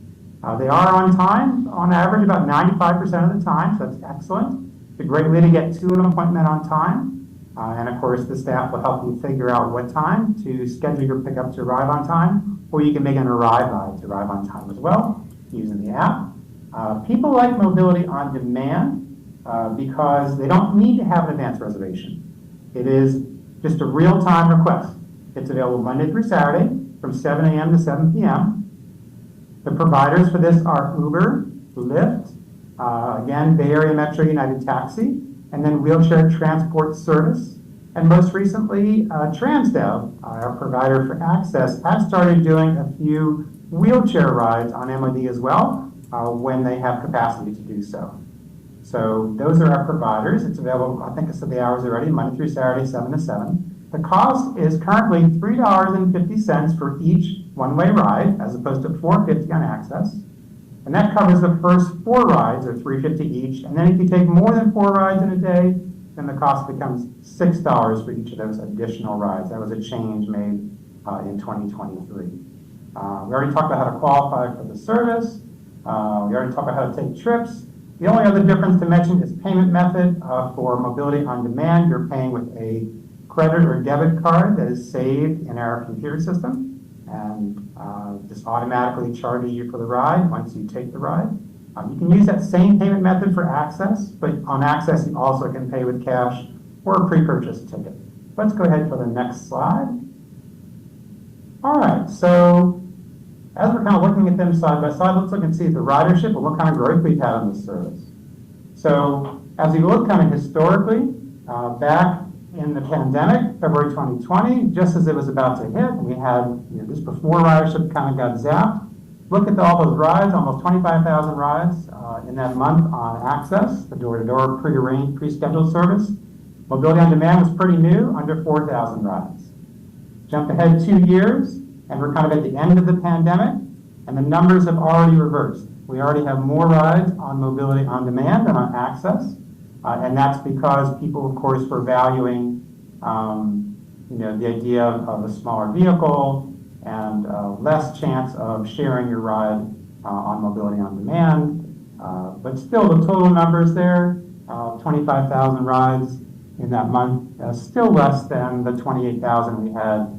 They are on time, on average, about 95% of the time, so that's excellent. It's a great way to get to an appointment on time. And of course, the staff will help you figure out what time to schedule your pickup to arrive on time, or you can make an arrive by to arrive on time as well, using the app. People like Mobility on Demand because they don't need to have an advance reservation. It is just a real-time request. It's available Monday through Saturday from 7 a.m. to 7 p.m. The providers for this are Uber, Lyft, again, Bay Area Metro, United Taxi, and then Wheelchair Transport Service. And most recently, Transdev, our provider for Access, has started doing a few wheelchair rides on MOD as well when they have capacity to do so. So those are our providers. It's available, I think I said the hours already, Monday through Saturday, 7 to 7. The cost is currently $3.50 for each one-way ride, as opposed to $4.50 on Access. And that covers the first 4 rides, or $3.50 each. And then if you take more than 4 rides in a day, then the cost becomes $6 for each of those additional rides. That was a change made in 2023. We already talked about how to qualify for the service. We already talked about how to take trips. The only other difference to mention is payment method. For Mobility on Demand, you're paying with a credit or debit card that is saved in our computer system and just automatically charges you for the ride once you take the ride. You can use that same payment method for Access, but on Access you also can pay with cash or a pre-purchase ticket. Let's go ahead for the next slide. All right, so as we're kind of looking at them side by side, let's look and see the ridership and what kind of growth we've had on this service. So as we look kind of historically, back in the pandemic, February 2020, just as it was about to hit, we had, just before ridership kind of got zapped, look at all those rides, almost 25,000 rides in that month on Access, the door-to-door pre-arranged, pre-scheduled service. Mobility on Demand was pretty new, under 4,000 rides. Jump ahead 2 years, and we're kind of at the end of the pandemic, and the numbers have already reversed. We already have more rides on Mobility on Demand than on Access, and that's because people, of course, were valuing the idea of a smaller vehicle and less chance of sharing your ride on Mobility on Demand. But still, the total numbers there, 25,000 rides in that month, still less than the 28,000 we had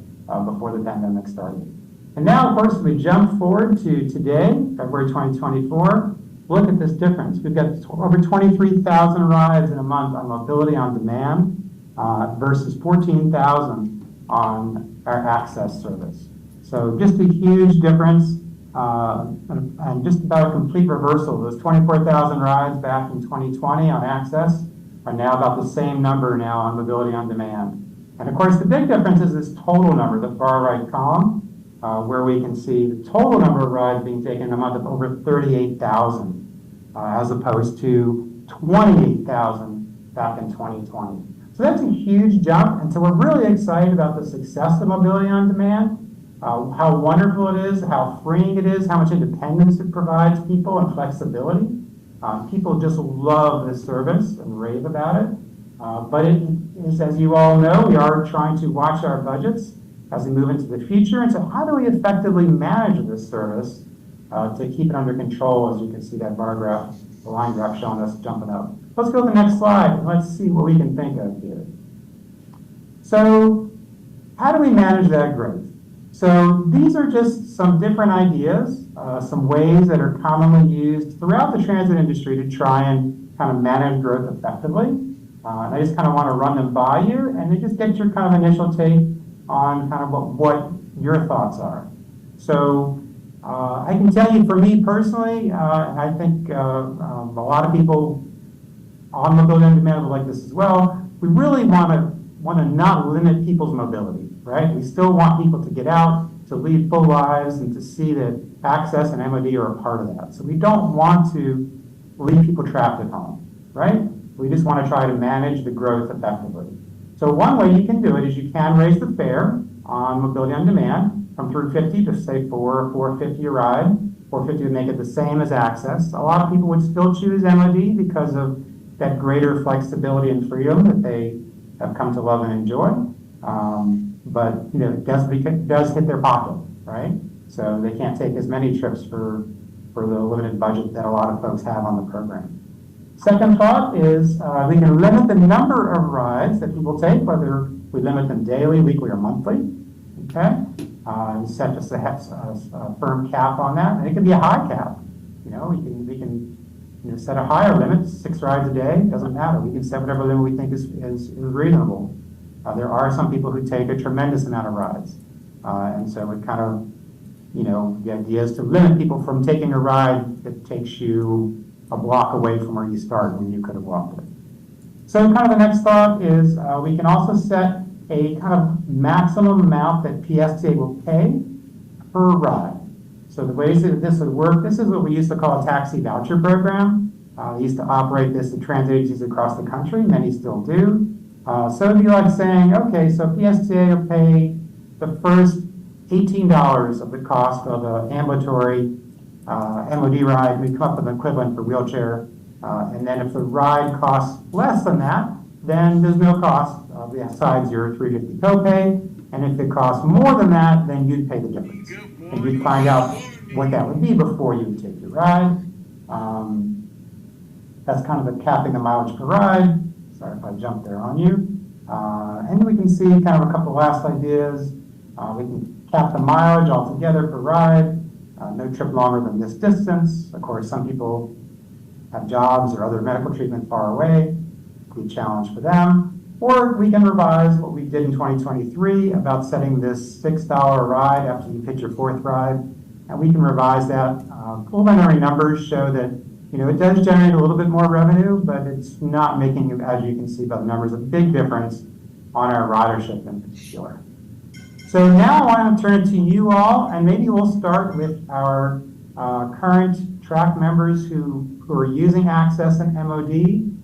before the pandemic started. And now, of course, we jump forward to today, February 2024. Look at this difference. We've got over 23,000 rides in a month on Mobility on Demand versus 14,000 on our Access service. So just a huge difference and just about a complete reversal. Those 24,000 rides back in 2020 on Access are now about the same number now on Mobility on Demand. And of course, the big difference is this total number, the far right column, where we can see the total number of rides being taken in a month of over 38,000, as opposed to 28,000 back in 2020. So that's a huge jump, and so we're really excited about the success of Mobility on Demand, how wonderful it is, how freeing it is, how much independence it provides people and flexibility. People just love this service and rave about it. But it is, as you all know, we are trying to watch our budgets as we move into the future. And so how do we effectively manage this service to keep it under control? As you can see that bar graph, the line graph showing us jumping up. Let's go to the next slide and let's see what we can think of here. So how do we manage that growth? So these are just some different ideas, some ways that are commonly used throughout the transit industry to try and kind of manage growth effectively. And I just kind of want to run them by you and then just get your kind of initial take on kind of what your thoughts are. So I can tell you for me personally, and I think a lot of people on Mobility on Demand will like this as well, we really want to not limit people's mobility, right? We still want people to get out, to lead full lives, and to see that Access and MOD are a part of that. So we don't want to leave people trapped at home, right? We just want to try to manage the growth effectively. So one way you can do it is you can raise the fare on Mobility on Demand from $350 to say $450 a ride. $450 would make it the same as Access. A lot of people would still choose MOD because of that greater flexibility and freedom that they have come to love and enjoy. But it does hit their pocket, right? So they can't take as many trips for the limited budget that a lot of folks have on the program. Second thought is we can limit the number of rides that people take, whether we limit them daily, weekly, or monthly. Okay, set just a firm cap on that, and it can be a high cap. We can set a higher limit, 6 rides a day. Doesn't matter. We can set whatever limit we think is reasonable. There are some people who take a tremendous amount of rides, and so it kind of, the idea is to limit people from taking a ride that takes you a block away from where you start when you could have walked it. So kind of the next thought is we can also set a kind of maximum amount that PSTA will pay per ride. So the ways that this would work, this is what we used to call a taxi voucher program. They used to operate this at transit agencies across the country. Many still do. So it'd be like saying, okay, so PSTA will pay the first $18 of the cost of an ambulatory MOD ride. We come up with an equivalent for wheelchair. And then if the ride costs less than that, then there's no cost besides your $350 copay. And if it costs more than that, then you'd pay the difference. And you'd find out what that would be before you would take your ride. That's kind of the capping the mileage per ride. Sorry if I jumped there on you. And we can see kind of a couple last ideas. We can cap the mileage altogether per ride. No trip longer than this distance. Of course, some people have jobs or other medical treatment far away. Could be a challenge for them. Or we can revise what we did in 2023 about setting this $6 a ride after you hit your 4th ride. And we can revise that. Preliminary numbers show that it does generate a little bit more revenue, but it's not making, as you can see by the numbers, a big difference on our ridership in particular. So now I want to turn it to you all, and maybe we'll start with our current track members who are using Access and MOD.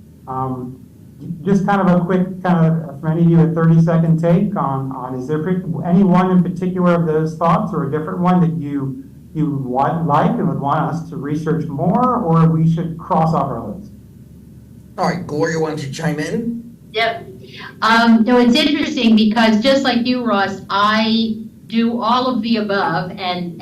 Just kind of a quick, for any of you, a 30-second take on is there any one in particular of those thoughts or a different one that you like and would want us to research more, or we should cross off our list? All right, Gloria, why don't you chime in? Yep. No, it's interesting because just like you, Ross, I do all of the above, and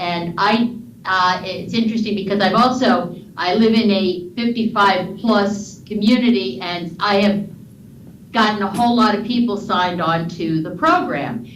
it's interesting because I live in a 55 plus community, and I have gotten a whole lot of people signed on to the program.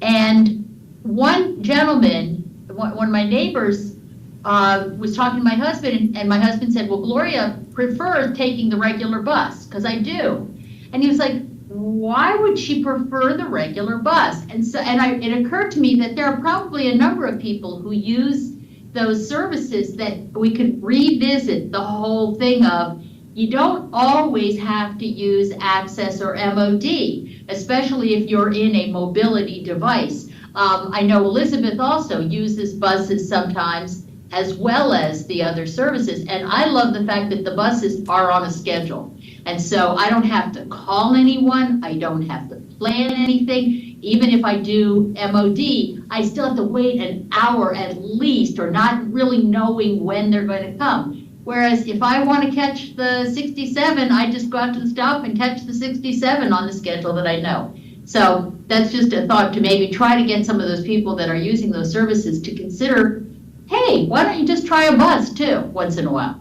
And one gentleman, one of my neighbors, was talking to my husband, and my husband said, well, Gloria prefers taking the regular bus, because I do. And he was like, why would she prefer the regular bus? And so, it occurred to me that there are probably a number of people who use those services that we could revisit the whole thing of, you don't always have to use Access or MOD, especially if you're in a mobility device. I know Elizabeth also uses buses sometimes, as well as the other services. And I love the fact that the buses are on a schedule. And so I don't have to call anyone. I don't have to plan anything. Even if I do MOD, I still have to wait an hour at least, or not really knowing when they're going to come. Whereas if I want to catch the 67, I just go out to the stop and catch the 67 on the schedule that I know. So that's just a thought to maybe try to get some of those people that are using those services to consider, hey, why don't you just try a bus too, once in a while?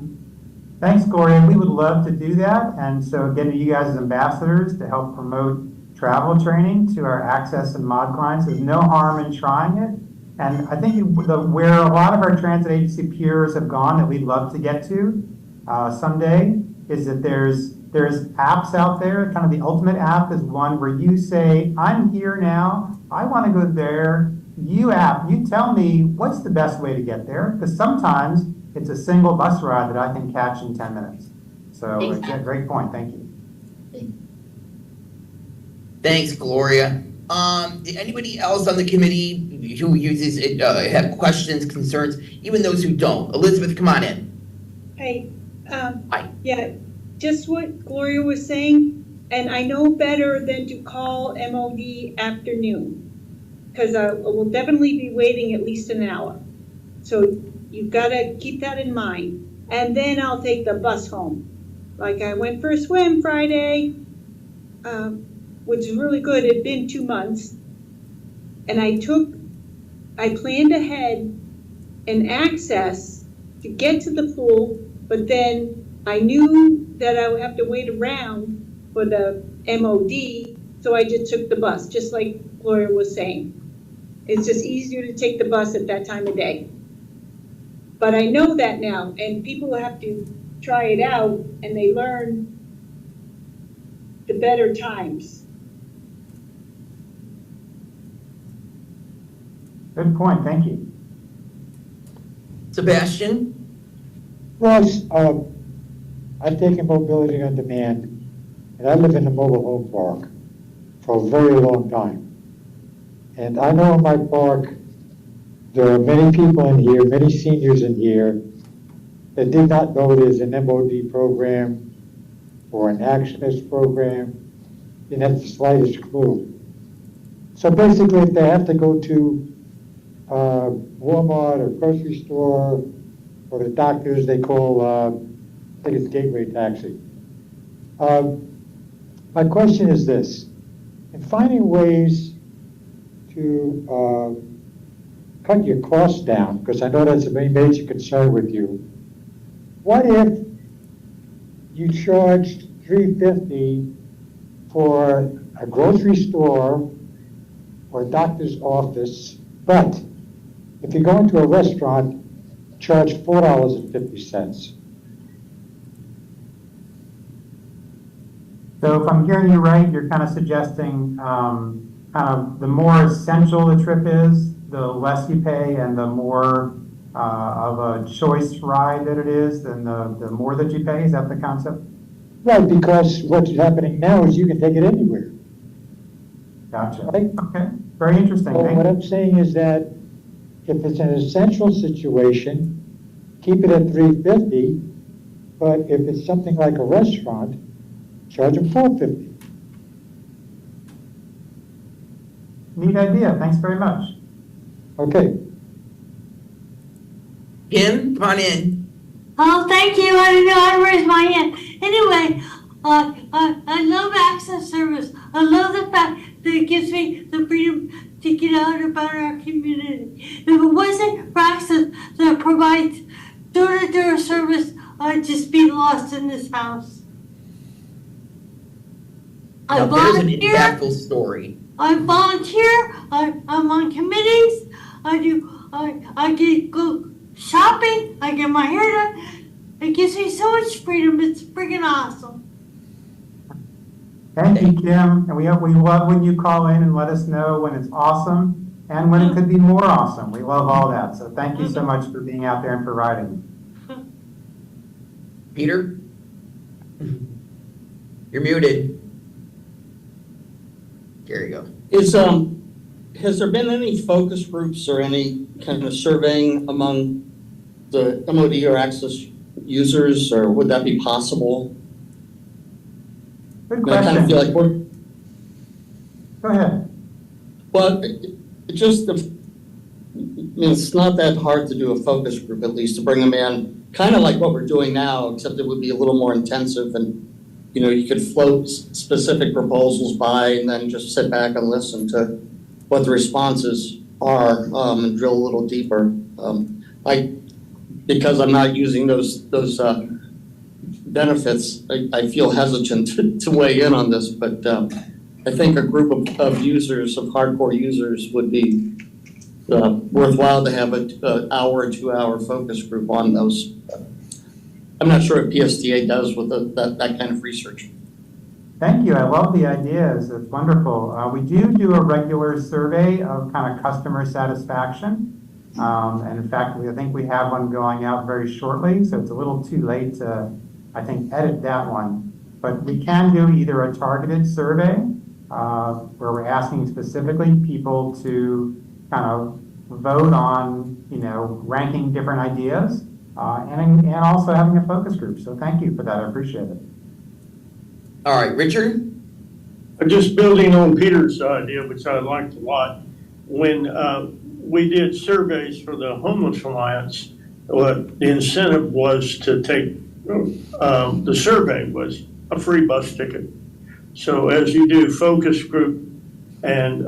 Thanks, Gloria. We would love to do that. And so again, to you guys as ambassadors to help promote travel training to our Access and MOD clients. There's no harm in trying it. And I think where a lot of our transit agency peers have gone that we'd love to get to someday is that there's apps out there. Kind of the ultimate app is one where you say, I'm here now, I want to go there. You tell me what's the best way to get there, because sometimes it's a single bus ride that I can catch in 10 minutes. So again, great point, thank you. Thanks, Gloria. Anybody else on the committee who uses it, have questions, concerns, even those who don't? Elizabeth, come on in. Hey, Hi. yeah, just what Gloria was saying, and I know better than to call MOD afternoon, because I will definitely be waiting at least an hour. So you've got to keep that in mind. And then I'll take the bus home. Like I went for a swim Friday, which is really good. It'd been 2 months. And I planned ahead an Access to get to the pool, but then I knew that I would have to wait around for the MOD, so I just took the bus, just like Gloria was saying. It's just easier to take the bus at that time of day. But I know that now, and people have to try it out, and they learn the better times. Good point, thank you. Sebastian? Ross, I've taken mobility on demand, and I live in a mobile home park for a very long time. And I know in my park, there are many people in here, many seniors in here, that did not know there's an MOD program or an Access program, didn't have the slightest clue. So basically, if they have to go to Walmart or grocery store or the doctors, they call, I think it's Gateway Taxi. My question is this: in finding ways to cut your costs down, because I know that's a major concern with you, what if you charged $3.50 for a grocery store or a doctor's office, but if you go into a restaurant, charge $4.50? So if I'm hearing you right, you're kind of suggesting kind of the more essential the trip is, the less you pay, and the more of a choice ride that it is, then the more that you pay. Is that the concept? Right, because what's happening now is you can take it anywhere. Gotcha. Right? Okay, very interesting. So Thank what you. I'm saying is that if it's an essential situation keep it at $350, but if it's something like a restaurant, charge them $450. Neat idea, thanks very much. Okay. Kim, come on in. Oh, thank you. I didn't know how to raise my hand. Anyway, I love access service. I love the fact that it gives me the freedom to get out about our community. If it wasn't for access that provides door-to-door service, I'd just be lost in this house. I Now, there's an volunteer. impactful story. I volunteer. I'm on committees. I get go shopping. I get my hair done. It gives me so much freedom. It's freaking awesome. Thank you, Kim, and we love when you call in and let us know when it's awesome and when it could be more awesome. We love all that, so thank you so much for being out there and providing. Peter? You're muted. There you go. Has there been any focus groups or any kind of surveying among the MOD or access users, or would that be possible? Good I kind of question. feel like we're, Go ahead. well, it just, I mean, it's not that hard to do a focus group, at least to bring them in, kind of like what we're doing now, except it would be a little more intensive, and you could float specific proposals by and then just sit back and listen to what the responses are, and drill a little deeper. Because I'm not using those benefits, I feel hesitant to weigh in on this, but I think a group of users, of hardcore users, would be worthwhile to have an hour or 2 hour focus group on those. I'm not sure what PSTA does with that kind of research. Thank you. I love the ideas. It's wonderful. We do a regular survey of kind of customer satisfaction. And in fact, I think we have one going out very shortly, so it's a little too late to, I think, edit that one. But we can do either a targeted survey, where we're asking specifically people to kind of vote on, ranking different ideas, and also having a focus group. So thank you for that. I appreciate it. All right, Richard? Just building on Peter's idea, which I liked a lot, when we did surveys for the Homeless Alliance, what the incentive was to take, the survey was a free bus ticket. So as you do focus group and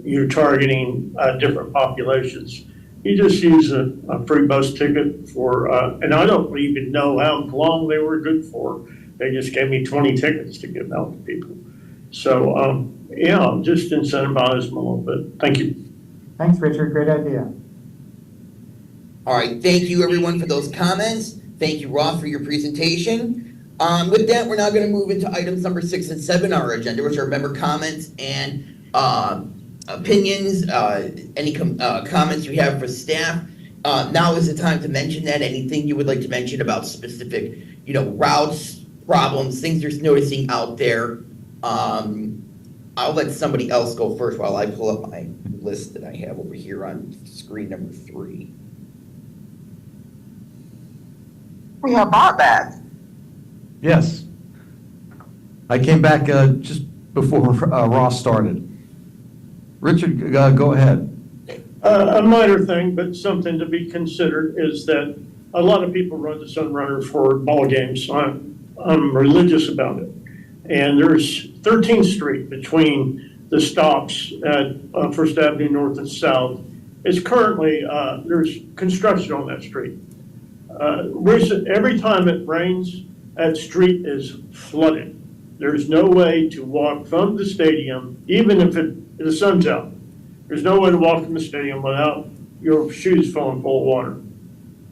you're targeting different populations, you just use a free bus ticket for, and I don't even know how long they were good for. They just gave me 20 tickets to give out to people. So, yeah, just incentivize them a little bit. Thank you. Thanks, Richard. Great idea. All right, thank you everyone for those comments. Thank you, Ross, for your presentation. With that, we're now going to move into items number 6 and 7 on our agenda, which are member comments and opinions, any comments you have for staff. Now is the time to mention that. Anything you would like to mention about specific, routes, problems, things you're noticing out there. I'll let somebody else go first while I pull up my list that I have over here on screen number 3. We have Bob back. Yes. I came back just before Ross started. Richard, go ahead. A minor thing, but something to be considered, is that a lot of people run to Sunrunner for ball games. I'm religious about it. And there's 13th Street between the stops at First Avenue North and South. It's currently, there's construction on that street. Every time it rains, that street is flooded. There's no way to walk from the stadium, even if the sun's out. There's no way to walk from the stadium without your shoes falling full of water.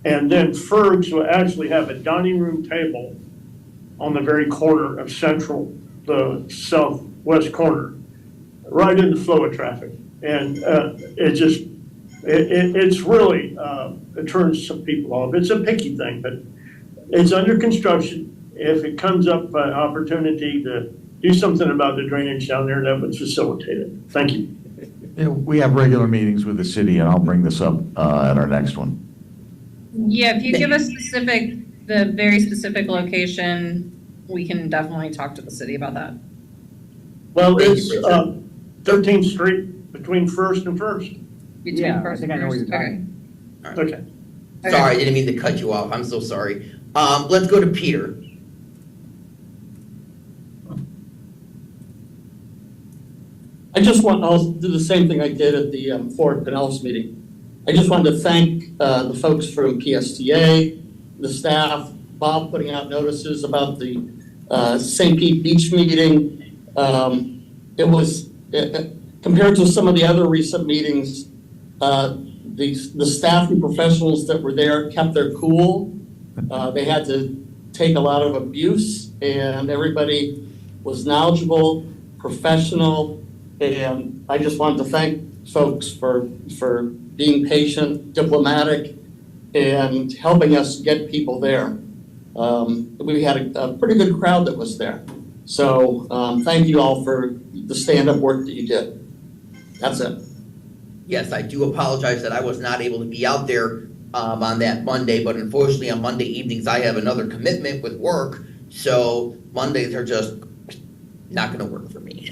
And then Ferg's will actually have a dining room table on the very corner of Central, the southwest corner, right in the flow of traffic. And it's really, it turns some people off. It's a picky thing, but it's under construction. If it comes up an opportunity to do something about the drainage down there, that would facilitate it. Thank you. We have regular meetings with the city, and I'll bring this up at our next one. Yeah, if you give us the very specific location, we can definitely talk to the city about that. Well, Thank it's, you, Richard. 13th Street between First and First. Between Yeah, I first think I know and where you're first. talking. Okay. Okay. Sorry, I didn't mean to cut you off. I'm so sorry. Let's go to Peter. I'll do the same thing I did at the Fort Pinellas meeting. I just wanted to thank the folks from PSTA, the staff, Bob putting out notices about the St. Pete Beach meeting. It was, compared to some of the other recent meetings, the staff and professionals that were there kept their cool. They had to take a lot of abuse, and everybody was knowledgeable, professional, and I just wanted to thank folks for being patient, diplomatic, and helping us get people there. We had a pretty good crowd that was there. So thank you all for the stand-up work that you did. That's it. Yes, I do apologize that I was not able to be out there on that Monday, but unfortunately on Monday evenings, I have another commitment with work. So Mondays are just not gonna work for me.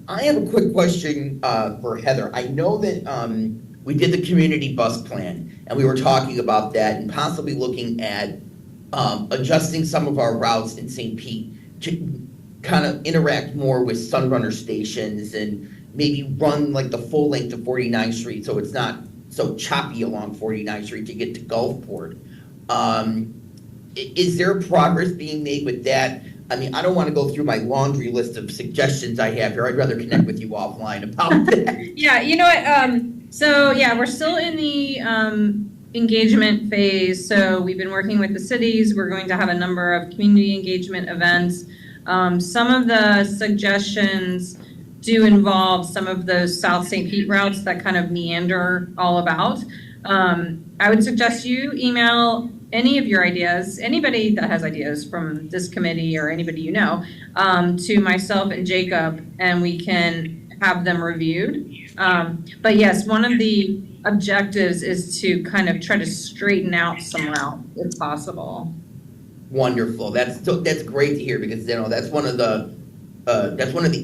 I have a quick question for Heather. I know that we did the community bus plan, and we were talking about that and possibly looking at adjusting some of our routes in St. Pete to kind of interact more with Sunrunner stations and maybe run like the full length of 49th Street so it's not so choppy along 49th Street to get to Gulfport. Is there progress being made with that? I mean, I don't want to go through my laundry list of suggestions I have here. I'd rather connect with you offline about that. Yeah, you know what, so yeah, we're still in the engagement phase. So we've been working with the cities. We're going to have a number of community engagement events. Some of the suggestions do involve some of those South St. Pete routes that kind of meander all about. I would suggest you email any of your ideas, anybody that has ideas from this committee or anybody you know, to myself and Jacob, and we can have them reviewed. But yes, one of the objectives is to kind of try to straighten out some route if possible. Wonderful. That's great to hear because that's one of the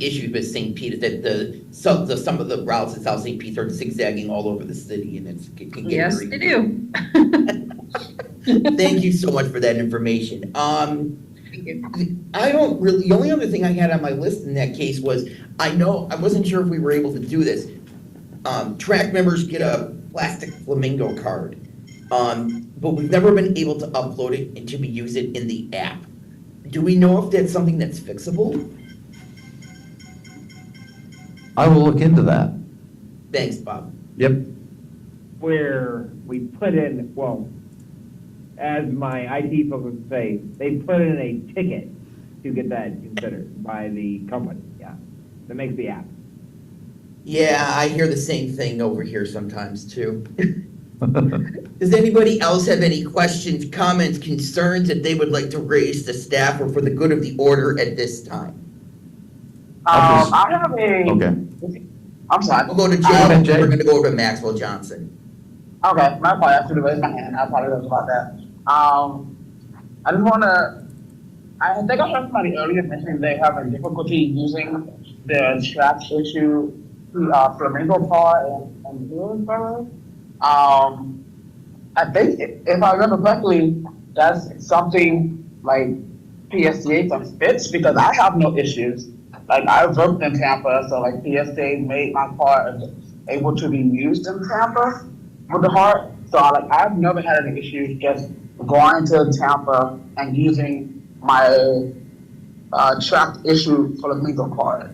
issues with St. Pete is that some of the routes in South St. Pete are zigzagging all over the city, and it can get Yes, very they do. Thank you so much for that information. I don't really. The only other thing I had on my list in that case was I wasn't sure if we were able to do this. Track members get a plastic flamingo card, but we've never been able to upload it until we use it in the app. Do we know if that's something that's fixable? I will look into that. Thanks, Bob. Yep. Where we put in, well, as my IT folks would say, they put in a ticket to get that considered by the company, yeah, that makes the app. Yeah, I hear the same thing over here sometimes too. Does anybody else have any questions, comments, concerns that they would like to raise to staff or for the good of the order at this time? I have a. Okay. I'm sorry. We'll go to Jay, ahead, Jay. we're gonna go over to Maxwell Johnson. Okay, my fault. I should have raised my hand. I apologize about that. I just wanna. I think I heard somebody earlier mentioning they have a difficulty using the track issue, Flamingo Car and Hillsborough. I think if I remember correctly, that's something like PSTA can fix because I have no issues. Like I worked in Tampa, so like PSTA made my car able to be used in Tampa with the heart. So I've never had any issues just going to Tampa and using my track issue Flamingo card.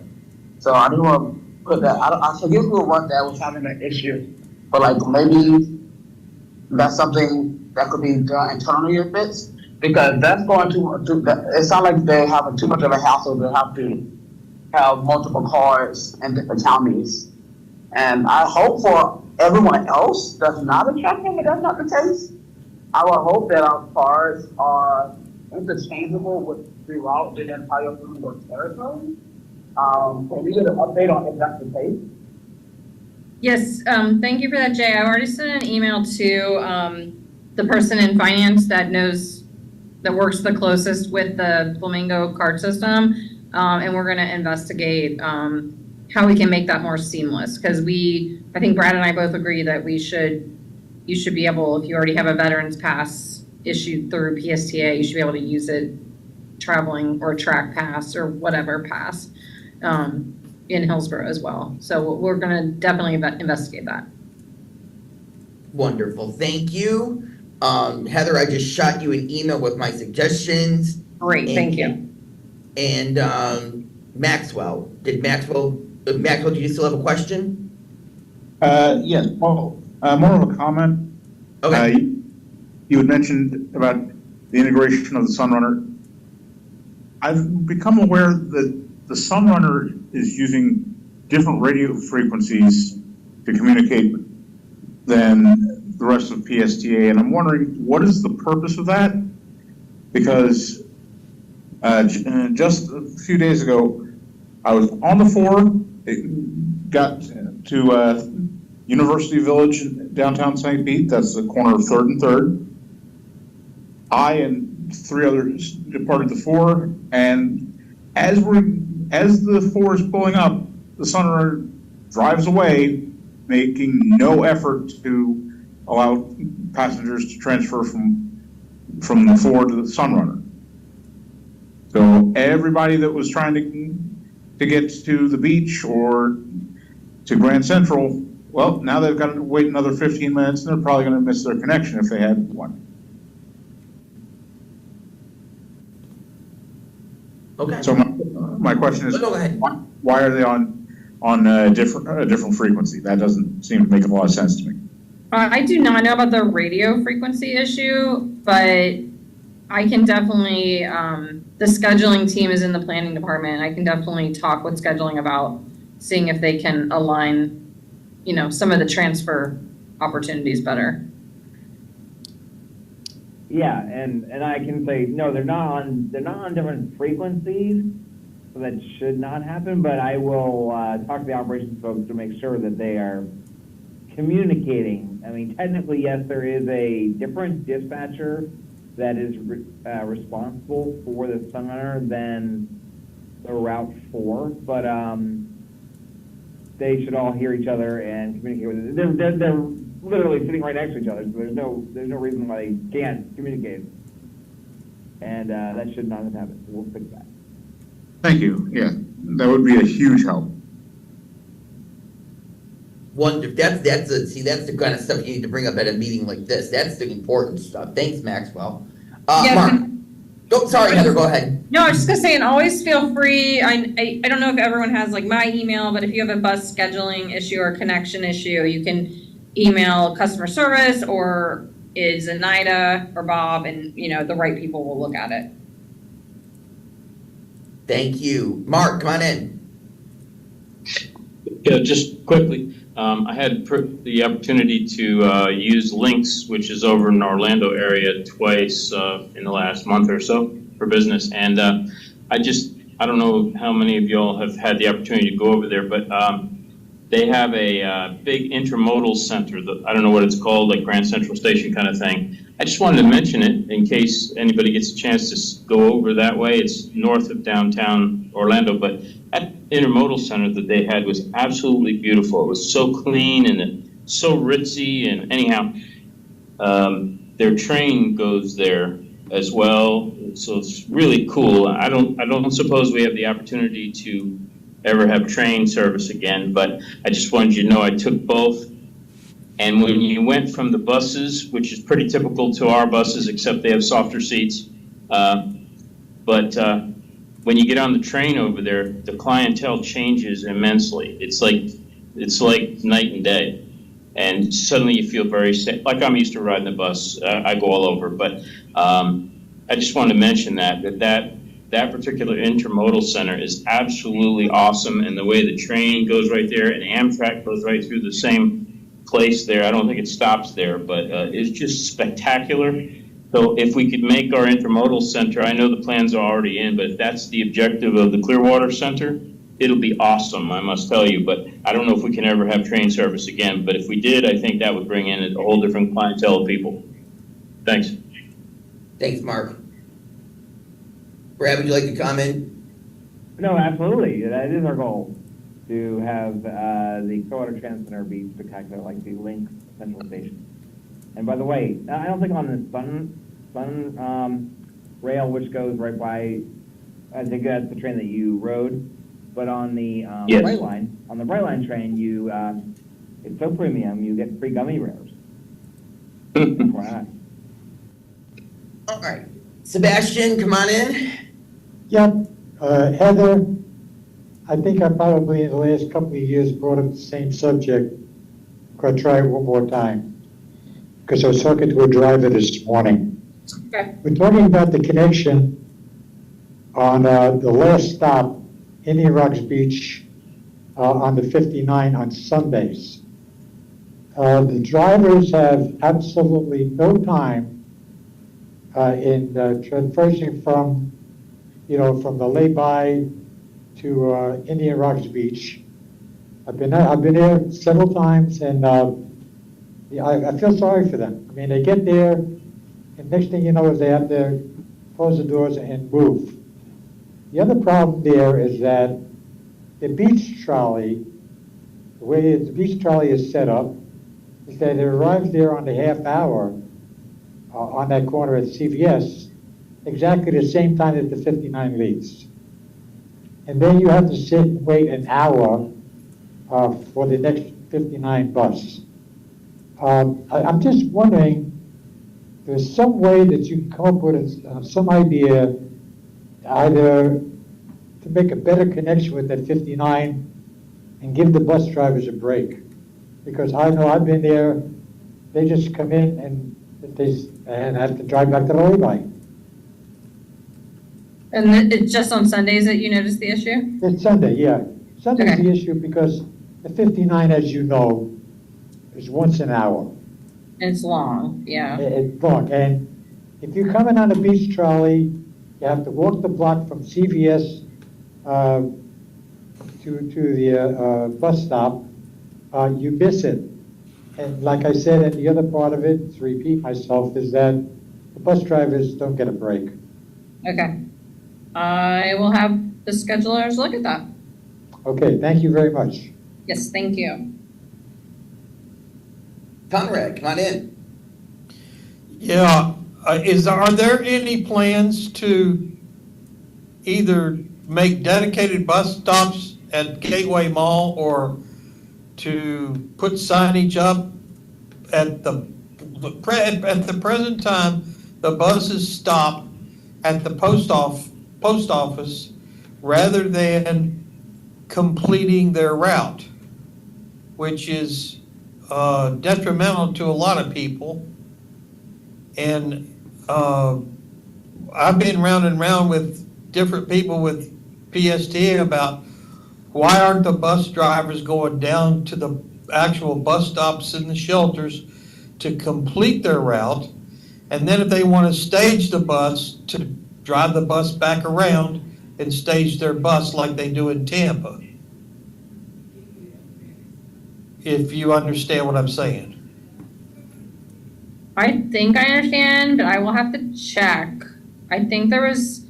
So I didn't want to put that. I forget who it was that was having an issue, but like maybe that's something that could be done internally if it's because that's going to it sounds like they're having too much of a hassle to have to have multiple cards in different counties. And I hope for everyone else that's not a track member, that's not the case. I would hope that our cards are interchangeable throughout the entire Flamingo territory. Can we get an update on if that's the case? Yes, thank you for that, Jay. I already sent an email to the person in finance that works the closest with the Flamingo card system, and we're going to investigate how we can make that more seamless. Because I think Brad and I both agree that you should be able, if you already have a veterans pass issued through PSTA, you should be able to use it traveling or track pass or whatever pass. In Hillsborough as well. So we're going to definitely investigate that. Wonderful, thank you. Heather, I just shot you an email with my suggestions. Great, thank you. And Maxwell, did you still have a question? Yes, well, more of a comment. Okay. You had mentioned about the integration of the Sunrunner. I've become aware that the Sunrunner is using different radio frequencies to communicate than the rest of PSTA, and I'm wondering, what is the purpose of that? Because just a few days ago, I was on the 4, it got to University Village in downtown St. Pete, that's the corner of 3rd and 3rd. I and 3 others departed the 4, and as the 4 is pulling up, the Sunrunner drives away, making no effort to allow passengers to transfer from the 4 to the Sunrunner. So everybody that was trying to get to the beach or to Grand Central, well, now they've got to wait another 15 minutes, and they're probably going to miss their connection if they had one. Okay. So my question is, Go ahead. why are they on a different frequency? That doesn't seem to make a lot of sense to me. I do not know about the radio frequency issue, but I can definitely, the scheduling team is in the planning department. I can definitely talk with scheduling about seeing if they can align, some of the transfer opportunities better. Yeah, and I can say, no, they're not on different frequencies, so that should not happen, but I will talk to the operations folks to make sure that they are communicating. I mean, technically, yes, there is a different dispatcher that is responsible for the Sunrunner than the Route 4, but they should all hear each other and communicate with it. They're literally sitting right next to each other, so there's no reason why they can't communicate. And that should not have happened, so we'll fix that. Thank you. Yeah, that would be a huge help. Wonderful. That's the kind of stuff you need to bring up at a meeting like this. That's the important stuff. Thanks, Maxwell. Mark. Oh, sorry, Heather, go ahead. No, I was just gonna say, and always feel free. I don't know if everyone has like my email, but if you have a bus scheduling issue or connection issue, you can email customer service or is Anida or Bob, and the right people will look at it. Thank you. Mark, come on in. Yeah, just quickly, I had the opportunity to use Lynx, which is over in the Orlando area, twice in the last month or so for business. And I don't know how many of y'all have had the opportunity to go over there, but they have a big intermodal center. I don't know what it's called, like Grand Central Station kind of thing. I just wanted to mention it in case anybody gets a chance to go over that way. It's north of downtown Orlando, but that intermodal center that they had was absolutely beautiful. It was so clean and so ritzy, and anyhow, their train goes there as well, so it's really cool. I don't suppose we have the opportunity to ever have train service again, but I just wanted you to know I took both. And when you went from the buses, which is pretty typical to our buses, except they have softer seats, but when you get on the train over there, the clientele changes immensely. It's like night and day, and suddenly you feel very safe. Like I'm used to riding the bus, I go all over, but I just wanted to mention that particular intermodal center is absolutely awesome, and the way the train goes right there, and Amtrak goes right through the same place there. I don't think it stops there, but it's just spectacular. So if we could make our intermodal center, I know the plans are already in, but if that's the objective of the Clearwater Center, it'll be awesome, I must tell you, but I don't know if we can ever have train service again, but if we did, I think that would bring in a whole different clientele of people. Thanks. Thanks, Mark. Brad, would you like to comment? No, absolutely. That is our goal, to have the Stillwater Transit Center be spectacular, like the Link Central Station. And by the way, I don't think on the Sun rail, which goes right by, I think that's the train that you rode, but on the Yes. Brightline train, you it's so premium, you get free gummy bears. FYI. All right. Sebastian, come on in. Yep, Heather, I think I probably in the last couple of years brought up the same subject. I'm gonna try it one more time, because I was talking to a driver this morning. Okay. We're talking about the connection on the last stop, Indian Rocks Beach, on the 59 on Sundays. The drivers have absolutely no time in traversing from the lay-by to Indian Rocks Beach. I've been there several times, and I feel sorry for them. I mean, they get there, and next thing you know is they have to close the doors and move. The other problem there is that the beach trolley, the way the beach trolley is set up, is that it arrives there on the half hour on that corner at CVS, exactly the same time that the 59 leaves. And then you have to sit and wait an hour for the next 59 bus. I'm just wondering, there's some way that you can come up with some idea either to make a better connection with that 59 and give the bus drivers a break. Because I know I've been there, they just come in and have to drive back to the lay-by. And it's just on Sundays that you notice the issue? It's Sunday, yeah. Sunday's Okay. the issue because the 59, as you know, is once an hour. It's long, yeah. It's long, and if you're coming on a beach trolley, you have to walk the block from CVS to the bus stop. You miss it. And like I said, and the other part of it, to repeat myself, is that the bus drivers don't get a break. Okay. I will have the schedulers look at that. Okay, thank you very much. Yes, thank you. Conrad, come on in. Yeah, are there any plans to either make dedicated bus stops at Gateway Mall or to put signage up at the present time, the buses stop at the post office rather than completing their route, which is detrimental to a lot of people. And I've been round and round with different people with PSTA about why aren't the bus drivers going down to the actual bus stops and the shelters to complete their route, and then if they want to stage the bus, to drive the bus back around and stage their bus like they do in Tampa. If you understand what I'm saying. I think I understand, but I will have to check. I think there was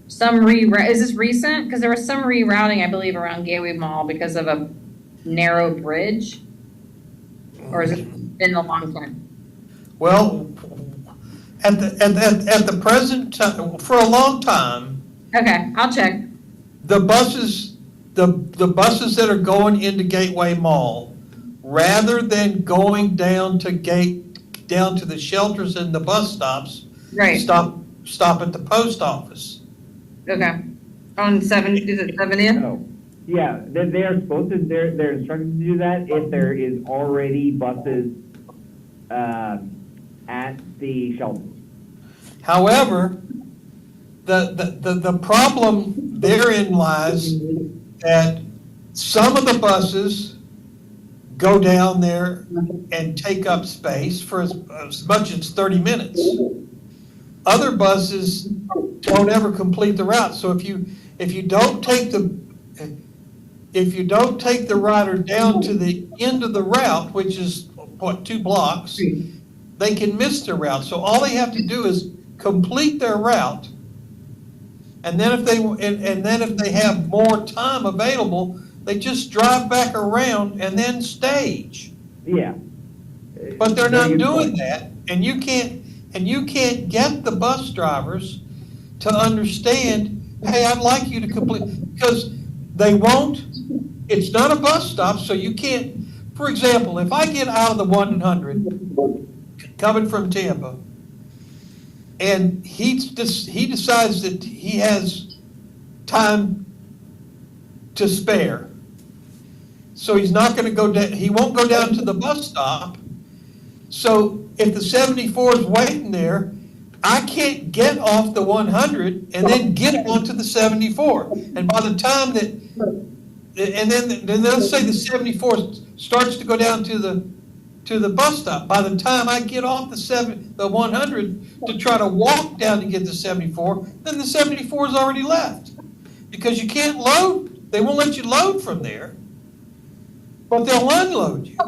some is this recent? Because there was some rerouting, I believe, around Gateway Mall because of a narrow bridge. Or is it been a long time? Well, at the present time, for a long time. Okay, I'll check. The buses that are going into Gateway Mall, rather than going down to the shelters and the bus stops, Right. Stop at the post office. Okay. On 70, is it 70th? Oh, yeah, they are supposed to, they're instructed to do that if there is already buses at the shelters. However, the problem therein lies that some of the buses go down there and take up space for as much as 30 minutes. Other buses don't ever complete the route. So if you don't take if you don't take the rider down to the end of the route, which is, what, 2 blocks, they can miss their route. So all they have to do is complete their route. And then if they have more time available, they just drive back around and then stage. Yeah. But they're not doing that, and you can't get the bus drivers to understand, hey, I'd like you to complete, because they won't. It's not a bus stop, so you can't. For example, if I get out of the 100 coming from Tampa, and he decides that he has time to spare, so he's not going to go down. He won't go down to the bus stop. So if the 74 is waiting there, I can't get off the 100 and then get onto the 74. And by the time that, and then let's say the 74 starts to go down to the bus stop. By the time I get off the 100 to try to walk down to get the 74, then the 74 is already left, because you can't load. They won't let you load from there, but they'll unload you.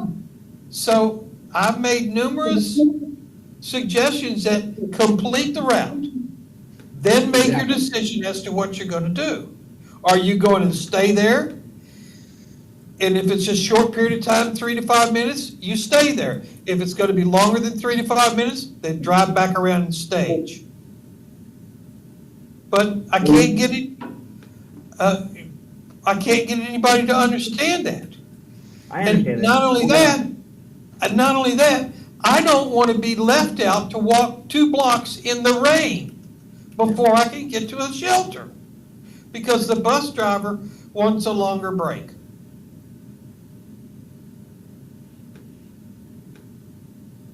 So I've made numerous suggestions that complete the route, then make your decision as to what you're going to do. Are you going to stay there? And if it's a short period of time, 3 to 5 minutes, you stay there. If it's going to be longer than 3 to 5 minutes, then drive back around and stage. But I can't get it. I can't get anybody to understand that. I understand And not only that, I don't want to be left out to walk 2 blocks in the rain before I can get to a shelter, because the bus driver wants a longer break.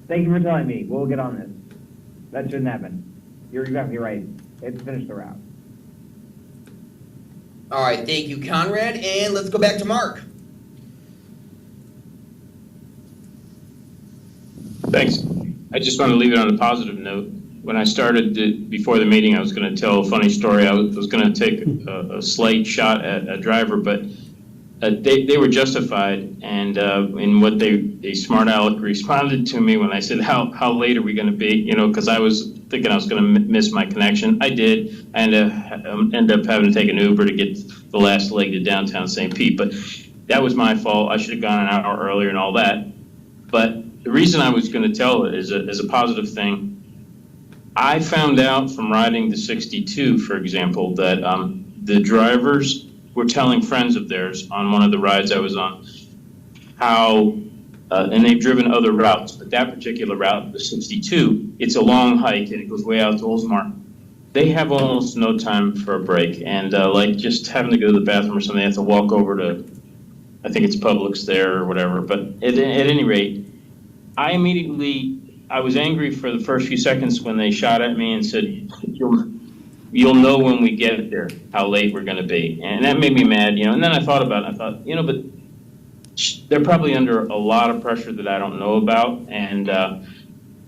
Thank you for telling me. We'll get on this. That shouldn't happen. You're exactly right. It's finish the route. All right, thank you, Conrad, and let's go back to Mark. Thanks. I just want to leave it on a positive note. When I started before the meeting, I was going to tell a funny story. I was going to take a slight shot at a driver, but they were justified, and in what they smart aleck responded to me when I said, how late are we going to be? You know, because I was thinking I was going to miss my connection. I did, and ended up having to take an Uber to get the last leg to downtown St. Pete. But that was my fault. I should have gone an hour earlier and all that. But the reason I was going to tell it is a positive thing. I found out from riding the 62, for example, that the drivers were telling friends of theirs on one of the rides I was on how, and they've driven other routes, but that particular route, the 62, it's a long hike and it goes way out to Oldsmar. They have almost no time for a break, and like just having to go to the bathroom or something, they have to walk over to, I think it's Publix there or whatever. But at any rate, I was angry for the first few seconds when they shot at me and said, you'll know when we get there how late we're going to be. And that made me mad, you know. And then I thought about it. I thought, you know, but they're probably under a lot of pressure that I don't know about. And,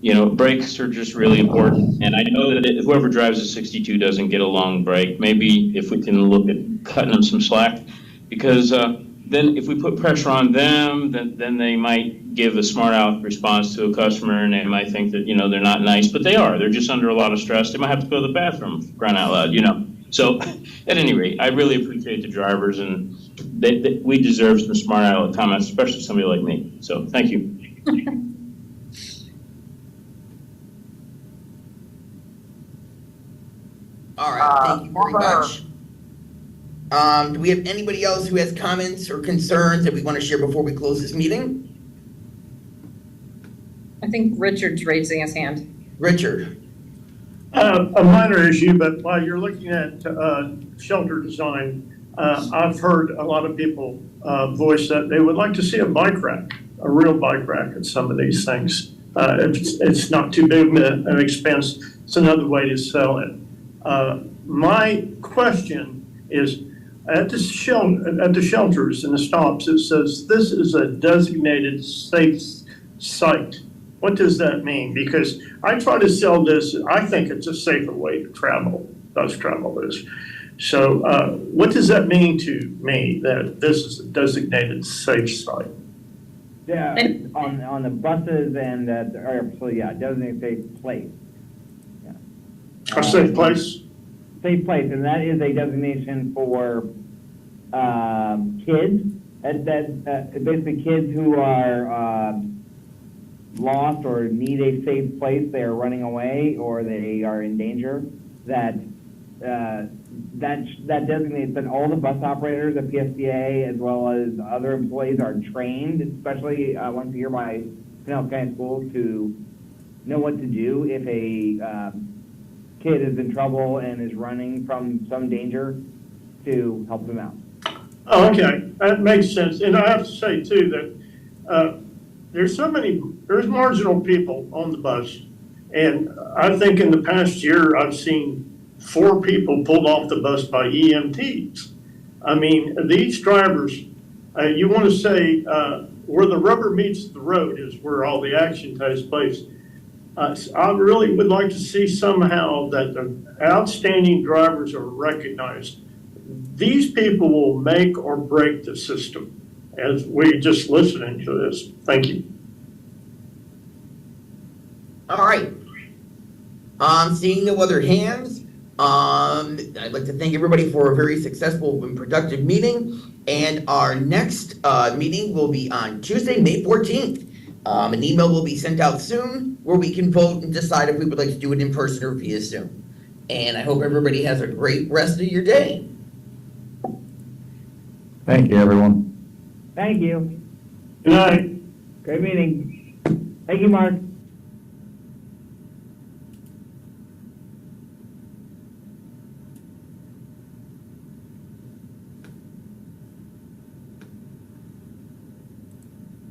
you know, breaks are just really important. And I know that whoever drives a 62 doesn't get a long break. Maybe if we can look at cutting them some slack, because then if we put pressure on them, then they might give a smart aleck response to a customer, and they might think that, you know, they're not nice, but they are. They're just under a lot of stress. They might have to go to the bathroom, for crying out loud, you know. So at any rate, I really appreciate the drivers, and we deserve some smart aleck comments, especially somebody like me. So thank you. All right, thank you very much. Do we have anybody else who has comments or concerns that we want to share before we close this meeting? I think Richard's raising his hand. Richard. A minor issue, but while you're looking at shelter design, I've heard a lot of people voice that they would like to see a bike rack, a real bike rack at some of these things. It's not too big an expense. It's another way to sell it. My question is, at the shelters and the stops, it says this is a designated safe site. What does that mean? Because I try to sell this, I think it's a safer way to travel. bus travel is. So what does that mean to me, that this is a designated safe site? Yeah, on the buses and, so yeah, designated safe place. Yeah. A safe place? Safe place, and that is a designation for kids, basically kids who are lost or need a safe place, they are running away or they are in danger, that designates that all the bus operators at PSTA as well as other employees are trained, especially once a year by Pinellas County Schools, to know what to do if a kid is in trouble and is running from some danger, to help them out. Oh, okay, that makes sense. And I have to say too that there's marginal people on the bus. And I think in the past year, I've seen 4 people pulled off the bus by EMTs. I mean, these drivers, you want to say where the rubber meets the road is where all the action takes place. I really would like to see somehow that the outstanding drivers are recognized. These people will make or break the system, as we just listening to this. Thank you. All right. Seeing no other hands, I'd like to thank everybody for a very successful and productive meeting. And our next meeting will be on Tuesday, May 14th. An email will be sent out soon where we can vote and decide if we would like to do it in person or via Zoom. And I hope everybody has a great rest of your day. Thank you, everyone. Thank you. Good night. Great meeting. Thank you, Mark.